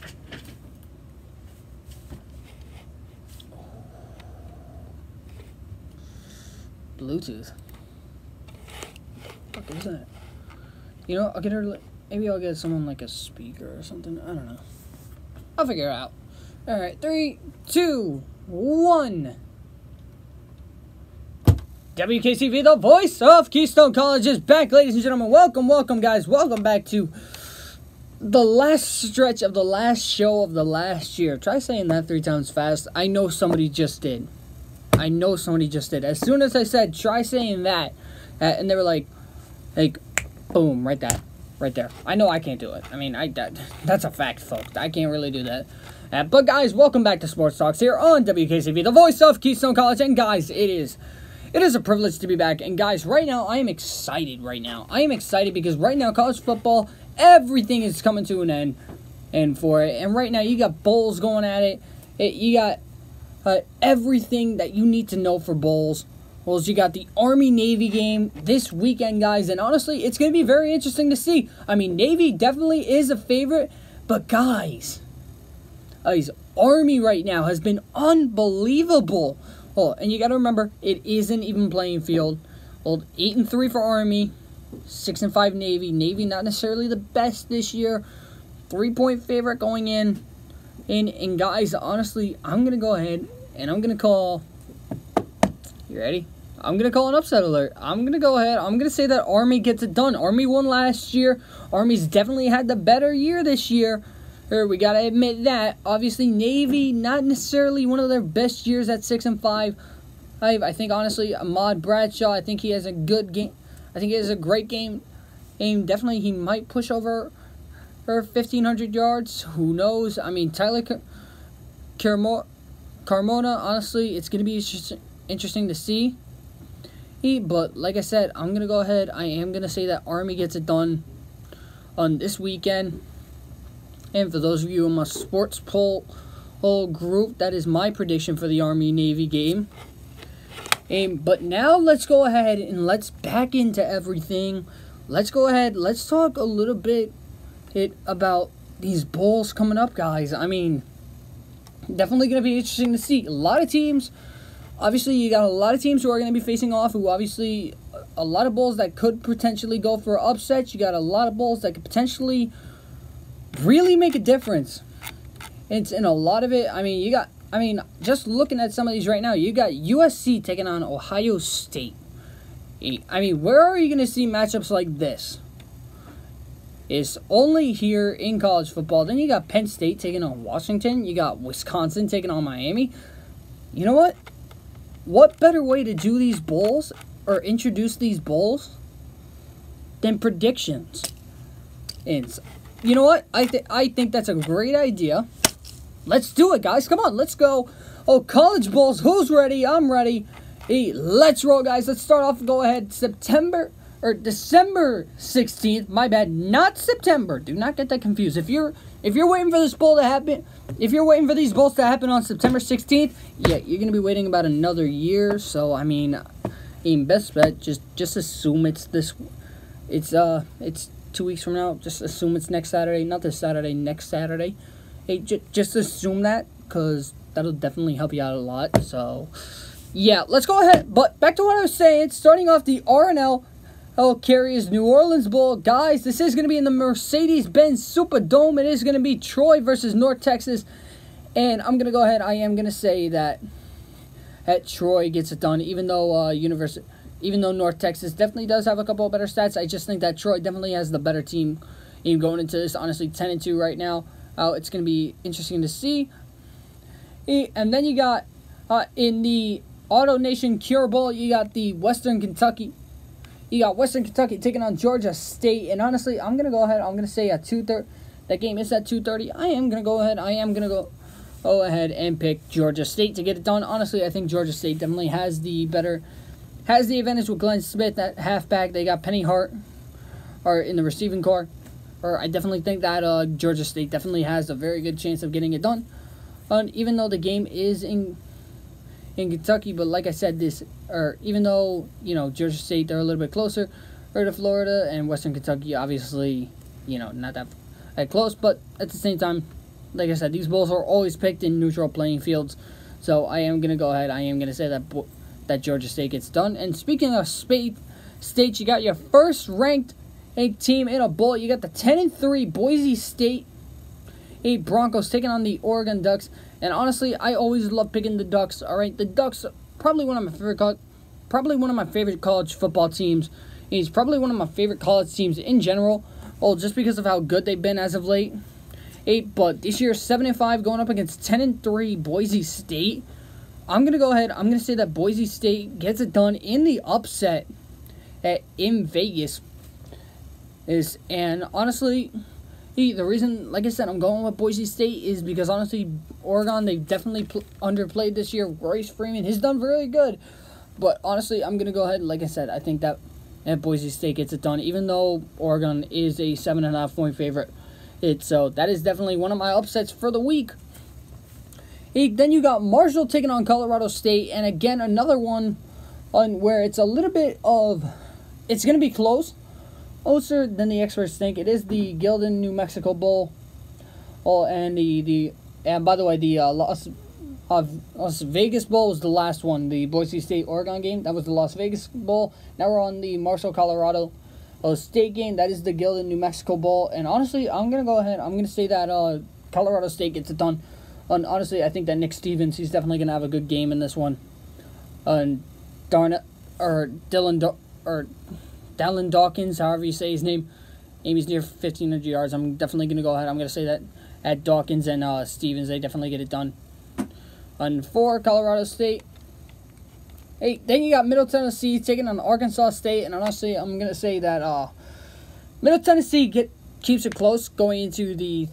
Bluetooth. What the fuck is that? You know, I'll get her, maybe I'll get someone like a speaker or something. I don't know. I'll figure it out. Alright, 3, 2, 1. WKCV, the voice of Keystone College, is back, ladies and gentlemen. Welcome, guys. Welcome back to the last stretch of the last show of the last year. Try saying that 3 times fast. I know somebody just did. As soon as I said, try saying that, and they were like, boom, right there. I know I can't do it. I mean, that's a fact, folks. I can't really do that. But, guys, welcome back to Sports Talks here on WKCV, the voice of Keystone College. And, guys, it is a privilege to be back. And, guys, right now, I am excited because right now, college football, everything is coming to an end. And right now, you got bowls going at it. You got everything that you need to know for bowls. You got the Army-Navy game this weekend, guys. And, honestly, it's going to be very interesting to see. I mean, Navy definitely is a favorite. But, guys, Army right now has been unbelievable. Oh, and you got to remember, it is an even playing field. Old 8-3 for Army, 6-5 Navy. Navy not necessarily the best this year. 3-point favorite going in. And guys, honestly, I'm going to go ahead and I'm going to call... You ready? I'm going to call an upset alert. I'm going to go ahead. I'm going to say that Army gets it done. Army won last year. Army's definitely had the better year this year. We got to admit that. Obviously, Navy, not necessarily one of their best years at 6-5. I think, honestly, Ahmad Bradshaw, I think he has a good game. I think he has a great game. And definitely, he might push over 1,500 yards. Who knows? I mean, Tyler Carmona, honestly, it's going to be interesting to see. But, like I said, I'm going to go ahead. I am going to say that Army gets it done on this weekend. And for those of you in my sports poll group, that is my prediction for the Army-Navy game. But now let's go ahead and let's back into everything. Let's go ahead. Let's talk a little bit about these bowls coming up, guys. I mean, definitely going to be interesting to see. A lot of teams, obviously, you got a lot of teams who are going to be facing off, who obviously, a lot of bowls that could potentially go for upsets. You got a lot of bowls that could potentially really make a difference. It's in a lot of it. I mean, just looking at some of these right now, you got USC taking on Ohio State. I mean, where are you going to see matchups like this? It's only here in college football. Then you got Penn State taking on Washington. You got Wisconsin taking on Miami. You know what? What better way to do these bowls or introduce these bowls than predictions? And you know what? I think that's a great idea. Let's do it, guys. Come on, let's go. Oh, college bowls. Who's ready? I'm ready. Hey, let's roll, guys. Let's start off. Go ahead. December 16th. My bad. Not September. Do not get that confused. If you're waiting for this bowl to happen, if you're waiting for these bowls to happen on September 16th, yeah, you're gonna be waiting about another year. So I mean, best bet, just assume it's this. It's 2 weeks from now. Just assume it's next Saturday. Not this Saturday. Next Saturday. Hey, just assume that, because that'll definitely help you out a lot. So, yeah, let's go ahead. But back to what I was saying. Starting off the R&L Carriers New Orleans Bowl. Guys, this is going to be in the Mercedes-Benz Superdome. It is going to be Troy versus North Texas. And I'm going to go ahead. I am going to say that Troy gets it done, even though North Texas definitely does have a couple of better stats. I just think that Troy definitely has the better team going into this. Honestly, 10-2 right now. It's going to be interesting to see. And then you got, in the Auto Nation Cure Bowl, you got the Western Kentucky. You got Western Kentucky taking on Georgia State. And honestly, I'm going to go ahead. I'm going to say at 2:30. That game is at 2:30. I am going to go ahead and pick Georgia State to get it done. Honestly, I think Georgia State definitely has the advantage with Glenn Smith at halfback. They got Penny Hart in the receiving corps. I definitely think that Georgia State definitely has a very good chance of getting it done. Even though the game is in Kentucky, but like I said, even though, Georgia State, they're a little bit closer to Florida, and Western Kentucky, obviously, not that close. But at the same time, like I said, these bowls are always picked in neutral playing fields. So I am going to go ahead. I am going to say that Georgia State gets done. And speaking of states, you got your first ranked team in a bowl. You got the 10-3 Boise State Broncos taking on the Oregon Ducks. And honestly, I always love picking the Ducks. All right, the Ducks, probably one of my favorite college football teams. He's probably one of my favorite college teams in general. Oh, just because of how good they've been as of late. But this year, 7-5 going up against 10-3 Boise State. I'm gonna go ahead. I'm gonna say that Boise State gets it done in the upset in Vegas. And honestly, the reason, like I said, I'm going with Boise State is because honestly, Oregon, they've definitely underplayed this year. Royce Freeman has done really good. But honestly, I'm going to go ahead, like I said, I think that Boise State gets it done, even though Oregon is a 7.5-point favorite. So that is definitely one of my upsets for the week. Then you got Marshall taking on Colorado State. And again, another one on where it's a little bit of, it's going to be close. Closer than the experts think. It is the Gildan, New Mexico Bowl. Oh, and by the way, the Las Las Vegas Bowl was the last one. The Boise State Oregon game, that was the Las Vegas Bowl. Now we're on the Marshall Colorado State game. That is the Gildan New Mexico Bowl. And honestly, I'm gonna go ahead. I'm gonna say that Colorado State gets it done. And honestly, I think that Nick Stevens, he's definitely gonna have a good game in this one. And Dallin Dawkins, however you say his name, Amy's near 1,500 yards. I'm definitely gonna go ahead. I'm gonna say that at Dawkins and Stevens, they definitely get it done. And for Colorado State, hey, then you got Middle Tennessee taking on Arkansas State, and honestly, I'm gonna say that Middle Tennessee keeps it close going into the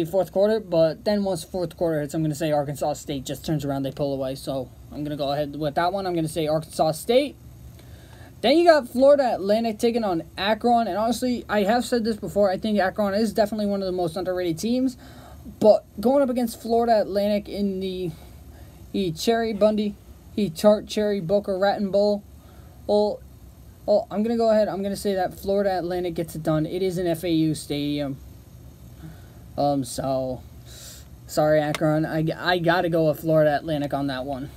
fourth quarter, but then once the fourth quarter hits, I'm gonna say Arkansas State just turns around, they pull away. So I'm gonna go ahead with that one. I'm gonna say Arkansas State. Then you got Florida Atlantic taking on Akron, and honestly, I have said this before. I think Akron is definitely one of the most underrated teams. But going up against Florida Atlantic in the Cherry Bundy, Tart Cherry Boca Raton Bowl, I'm going to go ahead. I'm going to say that Florida Atlantic gets it done. It is an FAU stadium. So, sorry, Akron. I got to go with Florida Atlantic on that one.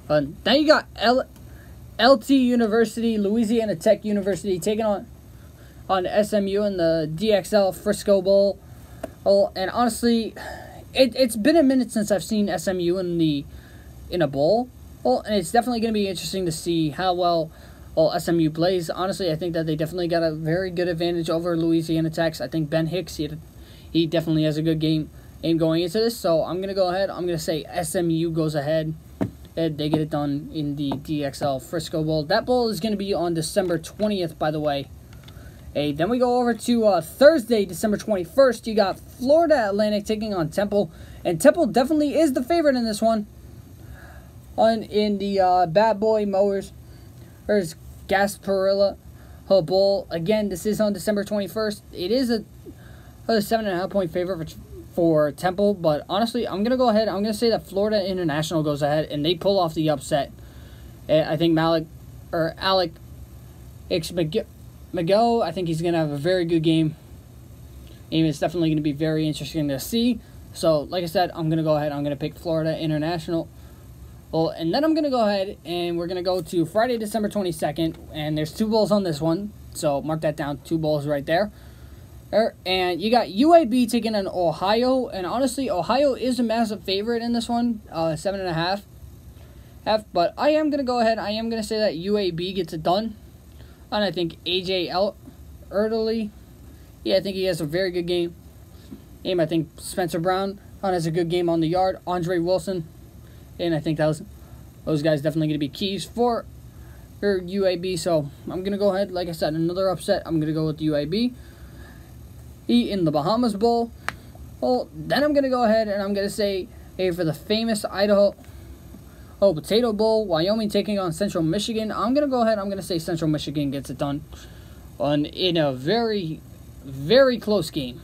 Then you got LT University, Louisiana Tech University, taking on SMU in the DXL Frisco Bowl. And honestly, it's been a minute since I've seen SMU in a bowl. And it's definitely going to be interesting to see how well SMU plays. Honestly, I think that they definitely got a very good advantage over Louisiana Tech. I think Ben Hicks, he definitely has a good game going into this. So I'm going to go ahead. I'm going to say SMU goes ahead. And they get it done in the DXL Frisco Bowl. That bowl is going to be on December 20th, by the way. Hey, then we go over to Thursday, December 21st. You got Florida Atlantic taking on Temple. And Temple definitely is the favorite in this one. In the Bad Boy Mowers versus Gasparilla Bowl. Again, this is on December 21st. It is a 7.5 point favorite for Temple. But honestly, I'm going to go ahead. I'm going to say that Florida International goes ahead and they pull off the upset. I think Alec McGill, I think he's going to have a very good game. And it's definitely going to be very interesting to see. So, like I said, I'm going to go ahead. I'm going to pick Florida International. Well, and then I'm going to go ahead and we're going to go to Friday, December 22nd. And there's 2 bowls on this one. So, mark that down. 2 bowls right there. And you got UAB taking on Ohio. And honestly, Ohio is a massive favorite in this one. 7.5. But I am going to go ahead. I am going to say that UAB gets it done. And I think A.J. Erdely, I think he has a very good game. I think Spencer Brown has a good game on the yard. Andre Wilson. And I think those guys definitely going to be keys for UAB. So I'm going to go ahead. Like I said, another upset. I'm going to go with UAB. In the Bahamas Bowl. Well, then I'm going to go ahead and I'm going to say, for the famous Idaho Potato Bowl, Wyoming taking on Central Michigan. I'm going to go ahead. I'm going to say Central Michigan gets it done in a very, very close game.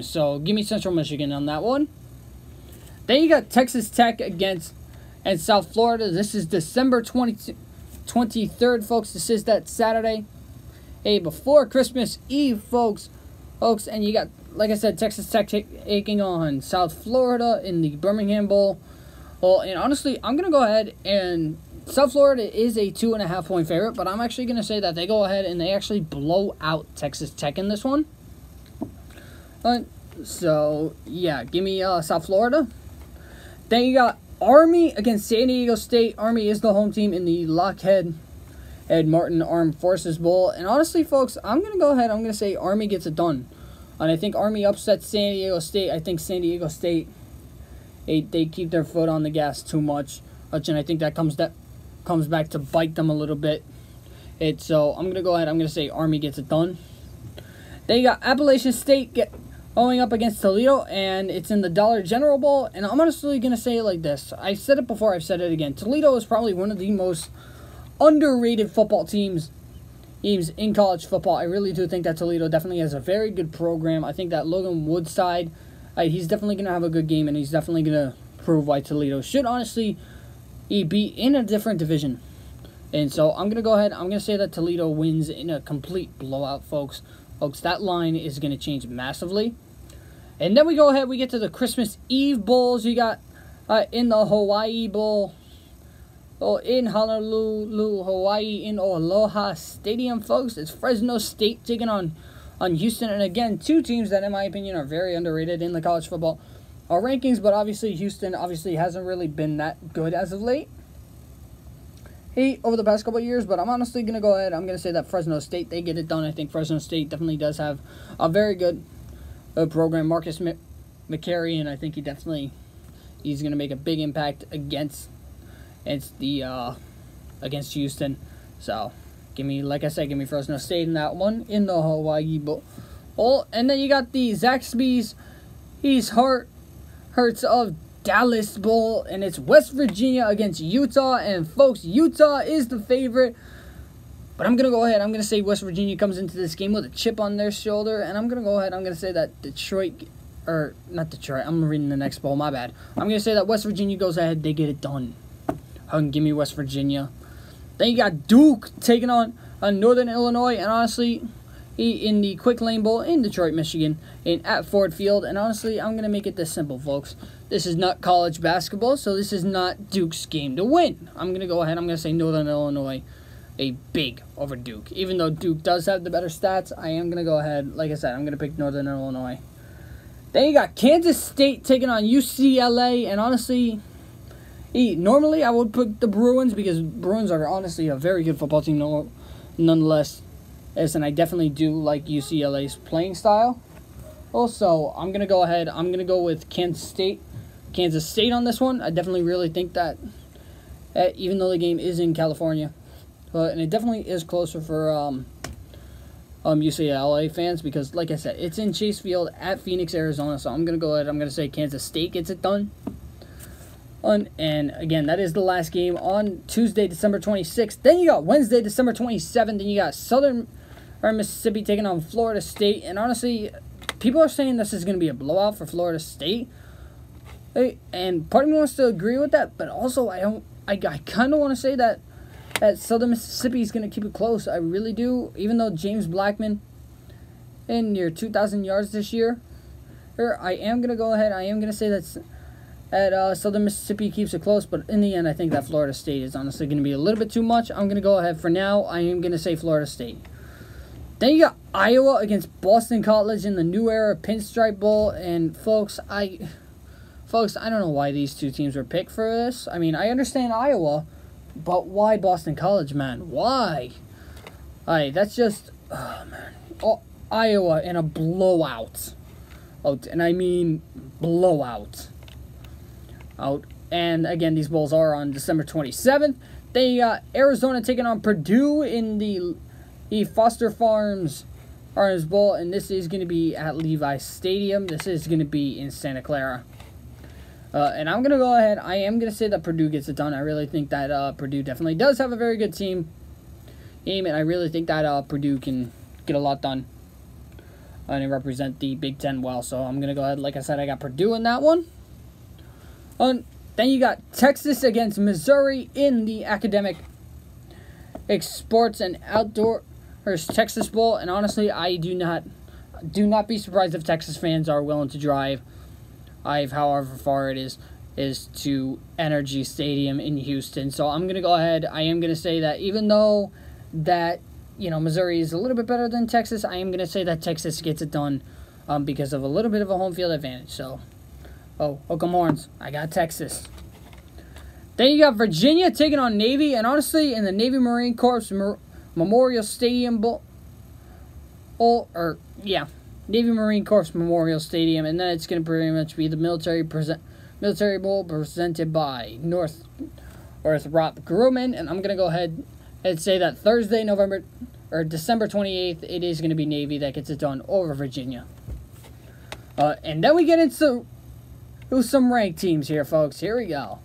So give me Central Michigan on that one. Then you got Texas Tech and South Florida. This is December 23rd, folks. This is that Saturday. Before Christmas Eve, folks. And you got, like I said, Texas Tech taking on South Florida in the Birmingham Bowl. Well, and honestly, I'm going to go ahead and South Florida is a 2.5 point favorite, but I'm actually going to say that they go ahead and they actually blow out Texas Tech in this one. So, yeah, give me South Florida. Then you got Army against San Diego State. Army is the home team in the Lockheed Martin Armed Forces Bowl. And honestly, folks, I'm going to go ahead. I'm going to say Army gets it done. And I think Army upsets San Diego State. I think San Diego State, they keep their foot on the gas too much. And I think that comes back to bite them a little bit. So I'm going to go ahead. I'm going to say Army gets it done. Then you got Appalachian State going up against Toledo, and it's in the Dollar General Bowl. And I'm honestly going to say it like this. I said it before, I've said it again. Toledo is probably one of the most underrated football teams in college football. I really do think that Toledo definitely has a very good program. I think that Logan Woodside, he's definitely going to have a good game, and he's definitely going to prove why Toledo should honestly be in a different division. And so I'm going to go ahead. I'm going to say that Toledo wins in a complete blowout, folks. Folks, that line is going to change massively. And then we go ahead. We get to the Christmas Eve Bowls. You got in the Hawaii Bowl. In Honolulu, Hawaii, in Aloha Stadium, folks. It's Fresno State taking on Houston. And again, two teams that, in my opinion, are very underrated in the college football rankings. But obviously, Houston hasn't really been that good as of late. Over the past couple of years. But I'm honestly going to go ahead. I'm going to say that Fresno State, they get it done. I think Fresno State definitely does have a very good program. Marcus McCary, and I think he's going to make a big impact against Houston. So give me Fresno State in that one in the Hawaii Bowl. And then you got the Zaxby's Hurts of Dallas Bowl, and it's West Virginia against Utah. And folks, Utah is the favorite, but I'm gonna go ahead. I'm gonna say West Virginia comes into this game with a chip on their shoulder, and I'm gonna go ahead. I'm gonna say that not Detroit. I'm reading the next bowl. My bad. I'm gonna say that West Virginia goes ahead. They get it done. Give me West Virginia. Then you got Duke taking on Northern Illinois, and honestly, in the Quick Lane Bowl in Detroit, Michigan, at Ford Field. And honestly, I'm gonna make it this simple, folks. This is not college basketball, so this is not Duke's game to win. I'm gonna go ahead. I'm gonna say Northern Illinois, a big over Duke. Even though Duke does have the better stats, I am gonna go ahead. Like I said, I'm gonna pick Northern Illinois. Then you got Kansas State taking on UCLA, and honestly, normally I would pick the Bruins because Bruins are honestly a very good football team nonetheless. And I definitely do like UCLA's playing style. Also, I'm going to go ahead. I'm going to go with Kansas State on this one. I definitely really think that, even though the game is in California, and it definitely is closer for UCLA fans because, like I said, it's in Chase Field at Phoenix, Arizona. So I'm going to go ahead. I'm going to say Kansas State gets it done. And again, that is the last game on Tuesday, December 26th. Then you got Wednesday, December 27th. Then you got Southern Mississippi taking on Florida State. And honestly, people are saying this is going to be a blowout for Florida State. And part of me wants to agree with that, but also I kind of want to say that Southern Mississippi is going to keep it close. I really do. Even though James Blackman in near 2,000 yards this year, I am going to go ahead. I am going to say that Southern Mississippi keeps it close, but in the end, I think that Florida State is honestly going to be a little bit too much. I'm going to go ahead for now. I am going to say Florida State. Then you got Iowa against Boston College in the New Era Pinstripe Bowl, and folks, I don't know why these two teams were picked for this. I mean, I understand Iowa, but why Boston College, man? Why? That's just, man. Iowa in a blowout. And I mean blowout. And again, these bowls are on December 27th. They got Arizona taking on Purdue in the Foster Farms Orange Bowl, and this is going to be at Levi Stadium. This is going to be in Santa Clara. And I'm going to go ahead. I am going to say that Purdue gets it done. I really think that Purdue definitely does have a very good team. And I really think that Purdue can get a lot done and represent the Big Ten well. So I'm going to go ahead. Like I said, I got Purdue in that one. Then you got Texas against Missouri in the Academic Sports and Outdoors Texas Bowl. And honestly, I do not be surprised if Texas fans are willing to drive however far it is to Energy Stadium in Houston. So I'm going to go ahead. I am going to say that even though that, Missouri is a little bit better than Texas, I am going to say that Texas gets it done because of a little bit of a home field advantage. So, Oklahoma Horns, I got Texas. Then you got Virginia taking on Navy, and honestly, in the Navy Marine Corps Memorial Stadium Bowl, Navy Marine Corps Memorial Stadium, and then it's going to pretty much be the Military Bowl presented by Northrop Grumman, and I'm going to go ahead and say that Thursday, December 28th, it is going to be Navy that gets it done over Virginia. And then we get into some ranked teams here, folks. Here we go.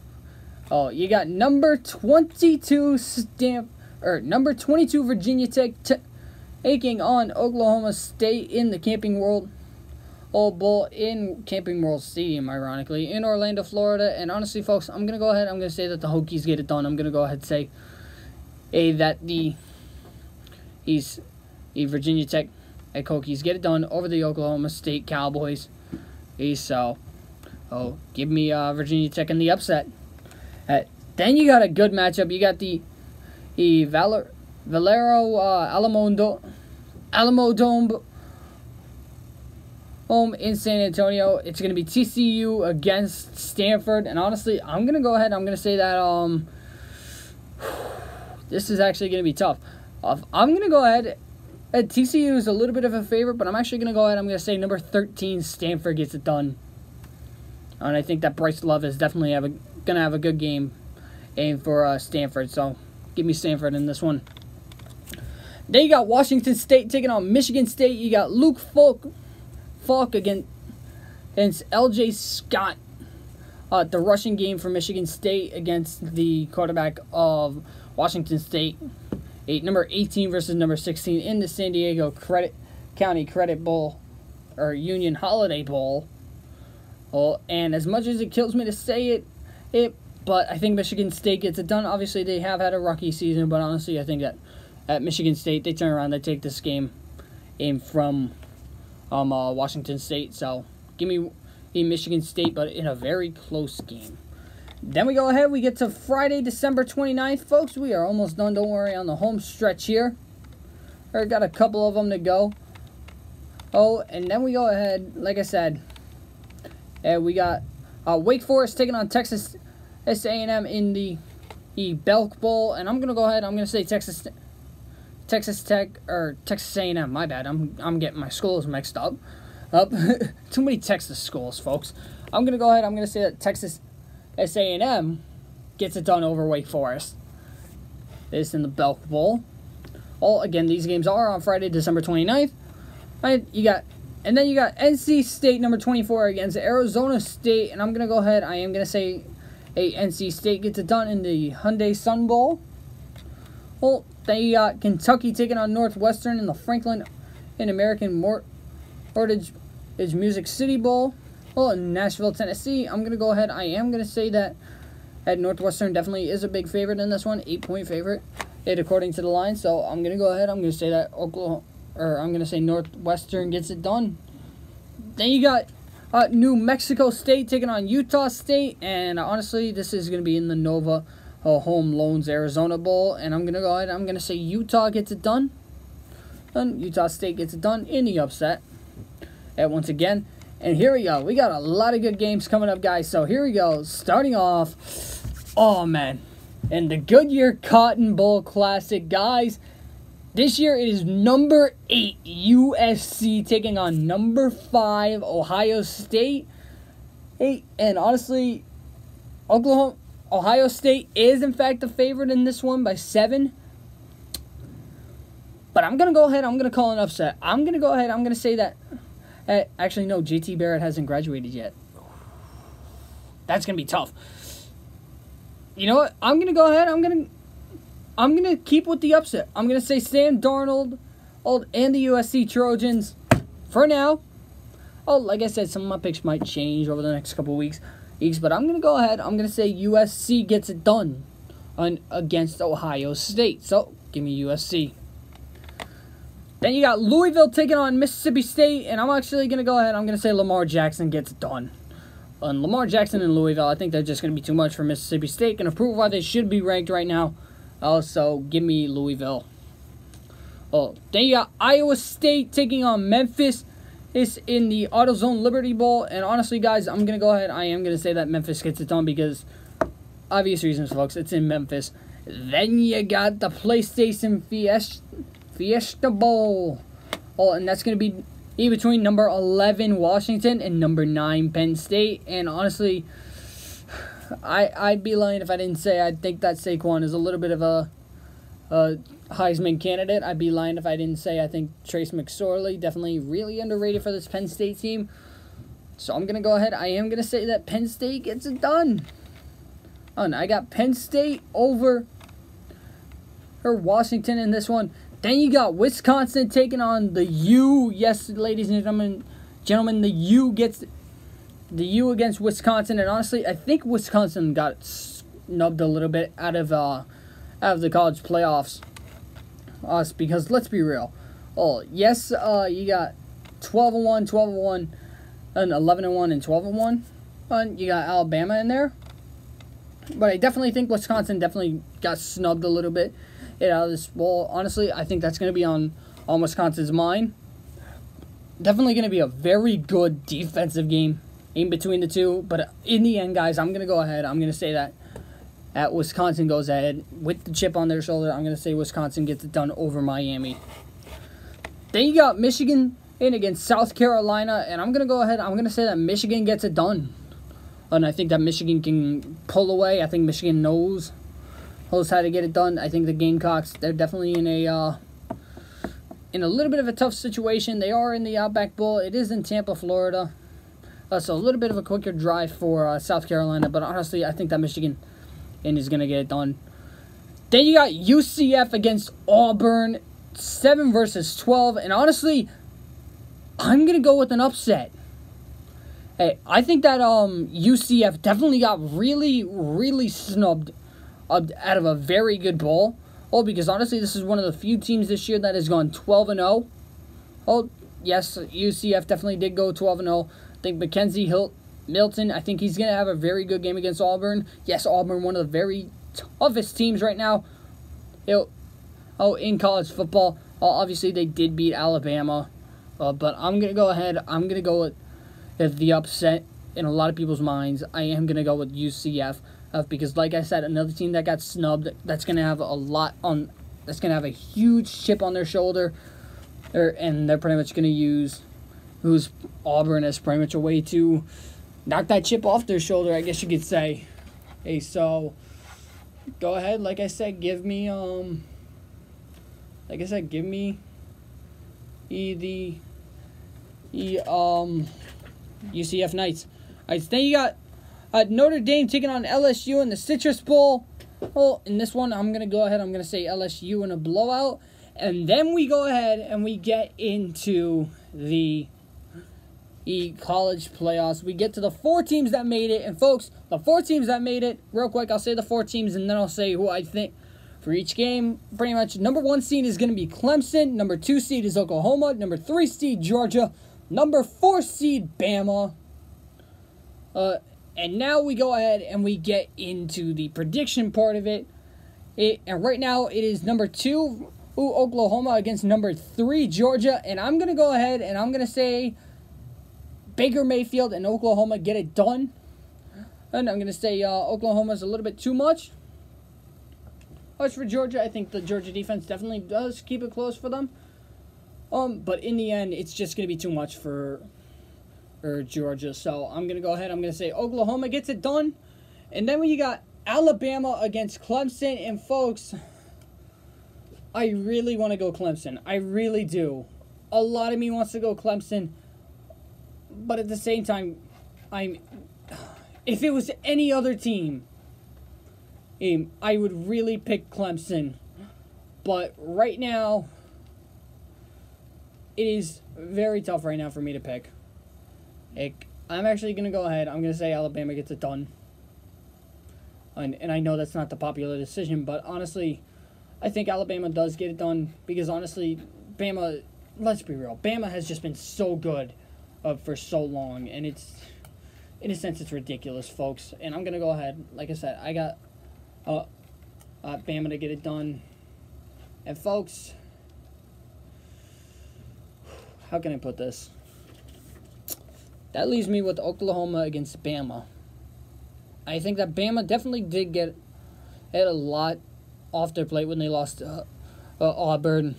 You got number 22 Virginia Tech taking on Oklahoma State in the Camping World Bowl in Camping World Stadium, ironically, in Orlando, Florida. And honestly, folks, I'm going to go ahead. I'm going to say that the Hokies get it done. I'm going to go ahead and say that the Virginia Tech Hokies get it done over the Oklahoma State Cowboys. So Oh, give me Virginia Tech in the upset. Then you got a good matchup. You got the Valero Alamo Dome home in San Antonio. It's going to be TCU against Stanford. And honestly, I'm going to go ahead. I'm going to say that this is actually going to be tough. I'm going to go ahead. TCU is a little bit of a favorite, but I'm actually going to go ahead. I'm going to say number 13, Stanford gets it done. And I think that Bryce Love is definitely going to have a good game aimed for Stanford. So give me Stanford in this one. Then you got Washington State taking on Michigan State. You got Luke Falk against LJ Scott. The rushing game for Michigan State against the quarterback of Washington State. Number 18 versus number 16 in the San Diego County Credit Bowl, or Union Holiday Bowl. And as much as it kills me to say it, but I think Michigan State gets it done. Obviously, they have had a rocky season, but honestly, I think that at Michigan State, they turn around, they take this game from Washington State. So give me Michigan State, but in a very close game. Then we go ahead, we get to Friday, December 29th. Folks, we are almost done. Don't worry, on the home stretch here. I got a couple of them to go. And then we go ahead, like I said, we got Wake Forest taking on Texas A&M in the Belk Bowl. And I'm going to go ahead, I'm going to say Texas Tech, or Texas A&M, my bad. I'm getting my schools mixed up. Too many Texas schools, folks. I'm going to go ahead, I'm going to say that Texas A&M gets it done over Wake Forest. This in the Belk Bowl. Again, these games are on Friday, December 29th. And then you got NC State, number 24, against Arizona State. And I'm going to go ahead, I am going to say NC State gets it done in the Hyundai Sun Bowl. Then you got Kentucky taking on Northwestern in the Franklin and American Mortgage Music City Bowl. In Nashville, Tennessee, I'm going to go ahead. I am going to say that Northwestern definitely is a big favorite in this one. 8-point favorite, according to the line. So I'm going to go ahead. I'm going to say that I'm going to say Northwestern gets it done. Then you got New Mexico State taking on Utah State. And honestly, this is going to be in the Nova Home Loans Arizona Bowl. And I'm going to go ahead. I'm going to say Utah gets it done. And Utah State gets it done in the upset. And once again, and here we go. We got a lot of good games coming up, guys. So here we go. Starting off, oh, man. And the Goodyear Cotton Bowl Classic, guys. This year it is number 8 USC taking on number 5 Ohio State. And honestly, Ohio State is, in fact, the favorite in this one by 7. But I'm going to go ahead. I'm going to call an upset. I'm going to go ahead. I'm going to say that. Actually, no, JT Barrett hasn't graduated yet. That's going to be tough. You know what? I'm going to go ahead. I'm going to keep with the upset. I'm going to say Sam Darnold and the USC Trojans for now. Like I said, some of my picks might change over the next couple weeks. But I'm going to go ahead. I'm going to say USC gets it done against Ohio State. So, give me USC. Then you got Louisville taking on Mississippi State, and I'm actually going to go ahead. I'm going to say Lamar Jackson gets it done. Lamar Jackson and Louisville, I think they're just going to be too much for Mississippi State. Going to prove why they should be ranked right now. So give me Louisville. Then you got Iowa State taking on Memphis. It's in the AutoZone Liberty Bowl, and honestly, guys, I'm going to go ahead. I am going to say that Memphis gets it done because obvious reasons, folks. It's in Memphis. Then you got the PlayStation Fiesta Bowl. And that's going to be between number 11 Washington and number 9 Penn State. And honestly, I'd be lying if I didn't say I think that Saquon is a little bit of a Heisman candidate. I'd be lying if I didn't say I think Trace McSorley definitely really underrated for this Penn State team. So I'm going to go ahead. I am going to say that Penn State gets it done. And I got Penn State over Washington in this one. Then you got Wisconsin taking on the U. Yes, ladies and gentlemen, the U gets the U against Wisconsin. And honestly, I think Wisconsin got snubbed a little bit out of the college playoffs. Because let's be real. Yes, you got 12-1, 12-1, and 11-1, and 12-1. You got Alabama in there. But I definitely think Wisconsin definitely got snubbed a little bit out of this bowl. Honestly, I think that's going to be on Wisconsin's mind. Definitely going to be a very good defensive game in between the two. But in the end, guys, I'm going to go ahead. I'm going to say that Wisconsin goes ahead with the chip on their shoulder. I'm going to say Wisconsin gets it done over Miami. Then you got Michigan in against South Carolina. And I'm going to go ahead. I'm going to say that Michigan gets it done. And I think that Michigan can pull away. I think Michigan knows how to get it done. I think the Gamecocks, they're definitely in a little bit of a tough situation. They are in the Outback Bowl. It is in Tampa, Florida. So a little bit of a quicker drive for South Carolina. But honestly, I think that Michigan is going to get it done. Then you got UCF against Auburn, 7 versus 12. And honestly, I'm going to go with an upset. Hey, I think that UCF definitely got really, really snubbed out of a very good bowl. Oh, because honestly, this is one of the few teams this year that has gone 12-0. Oh, yes, UCF definitely did go 12-0. I think Mackenzie Milton, I think he's going to have a very good game against Auburn. Yes, Auburn, one of the very toughest teams right now. In college football. Obviously, they did beat Alabama. But I'm going to go ahead. I'm going to go with the upset in a lot of people's minds. I am going to go with UCF because, like I said, another team that got snubbed, that's going to have that's going to have a huge chip on their shoulder, and they're pretty much going to use Auburn as pretty much a way to knock that chip off their shoulder, I guess you could say. Hey, so go ahead, like I said, give me the UCF Knights. All right, so then you got Notre Dame taking on LSU in the Citrus Bowl. Well, in this one, I'm going to go ahead. I'm going to say LSU in a blowout. And then we go ahead and we get into the college playoffs. We get to the 4 teams that made it. And, folks, the 4 teams that made it, real quick, I'll say the 4 teams, and then I'll say who I think for each game. Pretty much, number 1 seed is going to be Clemson. Number 2 seed is Oklahoma. Number 3 seed, Georgia. Number 4 seed, Bama. And now we go ahead and we get into the prediction part of it. And right now it is number 2, Oklahoma against number 3, Georgia. And I'm going to go ahead and I'm going to say Baker Mayfield and Oklahoma get it done. And I'm going to say Oklahoma's a little bit too much. As for Georgia, I think the Georgia defense definitely does keep it close for them. But in the end, it's just going to be too much for Georgia. So I'm going to go ahead. I'm going to say Oklahoma gets it done. And then when you got Alabama against Clemson. And, folks, I really want to go Clemson. I really do. A lot of me wants to go Clemson. But at the same time, if it was any other team, I would really pick Clemson. But right now, it is very tough right now for me to pick. I'm actually going to go ahead. I'm going to say Alabama gets it done. And I know that's not the popular decision, but honestly, I think Alabama does get it done. Because honestly, Bama, let's be real, Bama has just been so good for so long. And it's, in a sense, it's ridiculous, folks. And I'm going to go ahead. Like I said, I got Bama to get it done. And, folks, how can I put this? That leaves me with Oklahoma against Bama. I think that Bama definitely did get a lot off their plate when they lost Auburn.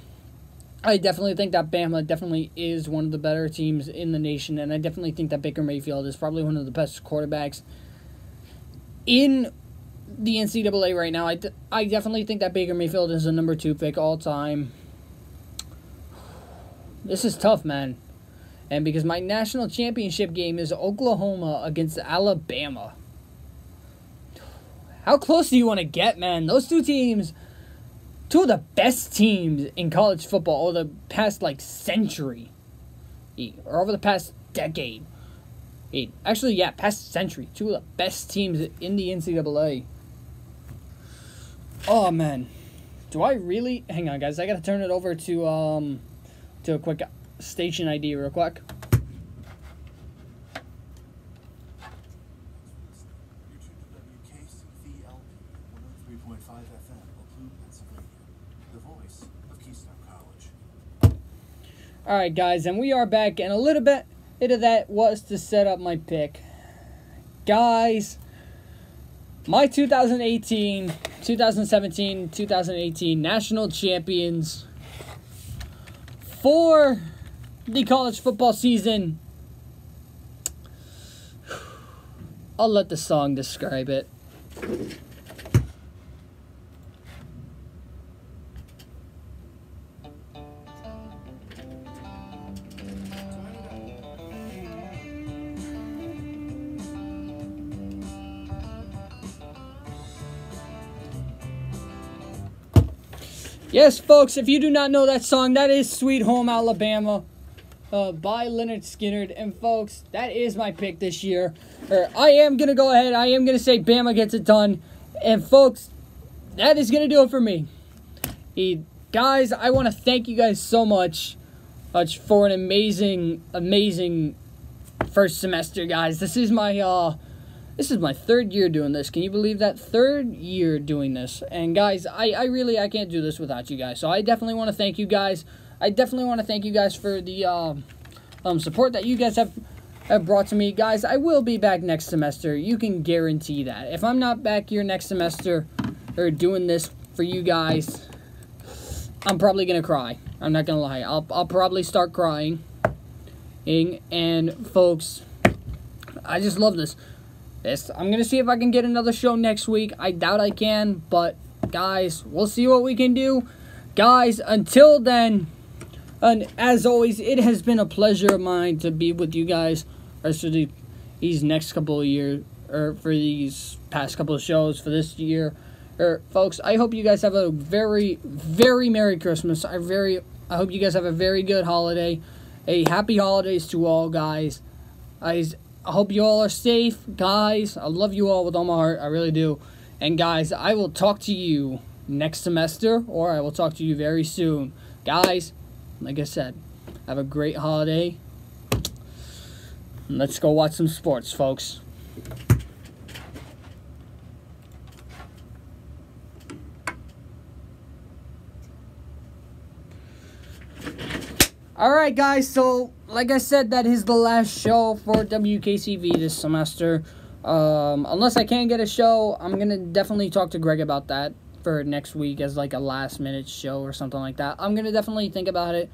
I definitely think that Bama definitely is one of the better teams in the nation, and I definitely think that Baker Mayfield is probably one of the best quarterbacks in the NCAA right now. I definitely think that Baker Mayfield is a number 2 pick all time. This is tough, man. And because my national championship game is Oklahoma against Alabama. How close do you want to get, man? Those 2 teams, 2 of the best teams in college football over the past, century. Or over the past decade. Actually, yeah, past century. 2 of the best teams in the NCAA. Oh, man. Do I really... Hang on, guys. I got to turn it over to a quick station ID real quick. FM, Oakland, Pennsylvania. The voice of Keystone College. Alright, guys, and we are back, and a little bit of that was to set up my pick. Guys, my 2018, 2017, 2018 national champions for the college football season. I'll let the song describe it. Yes, folks, if you do not know that song, that is Sweet Home Alabama by Leonard Skinner. And, folks, that is my pick this year. I am going to go ahead. I am going to say Bama gets it done. And, folks, that is going to do it for me. Guys, I want to thank you guys so much for an amazing first semester, guys. This is my third year doing this. Can you believe that? Third year doing this. And guys, I can't do this without you guys. So I definitely want to thank you guys. I definitely want to thank you guys for the support that you guys have brought to me. Guys, I will be back next semester. You can guarantee that. If I'm not back here next semester or doing this for you guys, I'm probably going to cry. I'm not going to lie. I'll probably start crying. And folks, I just love this. I'm going to see if I can get another show next week. I doubt I can, but guys, we'll see what we can do. Guys, until then, and as always, it has been a pleasure of mine to be with you guys for these next couple of years, or for these past couple of shows for this year. Folks, I hope you guys have a very, very Merry Christmas. I hope you guys have a very good holiday. A happy holidays to all, guys. I hope you all are safe, guys. I love you all with all my heart. I really do. And, guys, I will talk to you next semester, or I will talk to you very soon. Guys, like I said, have a great holiday. Let's go watch some sports, folks. Alright, guys, so like I said, that is the last show for WKCV this semester. Unless I can't get a show, I'm going to definitely talk to Greg about that for next week as like a last minute show or something like that. I'm going to definitely think about it.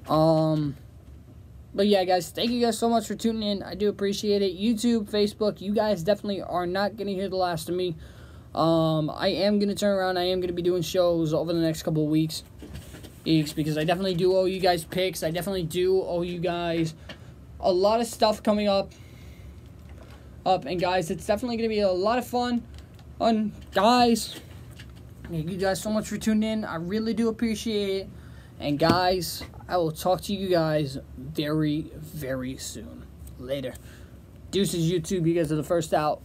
But yeah, guys, thank you guys so much for tuning in. I do appreciate it. YouTube, Facebook, you guys definitely are not going to hear the last of me. I am going to turn around. I am going to be doing shows over the next couple of weeks. Because I definitely do owe you guys picks. I definitely do owe you guys a lot of stuff coming up. And guys, it's definitely going to be a lot of fun. Guys, thank you guys so much for tuning in. I really do appreciate it. And guys, I will talk to you guys very, very soon. Later. Deuces, YouTube. You guys are the first out.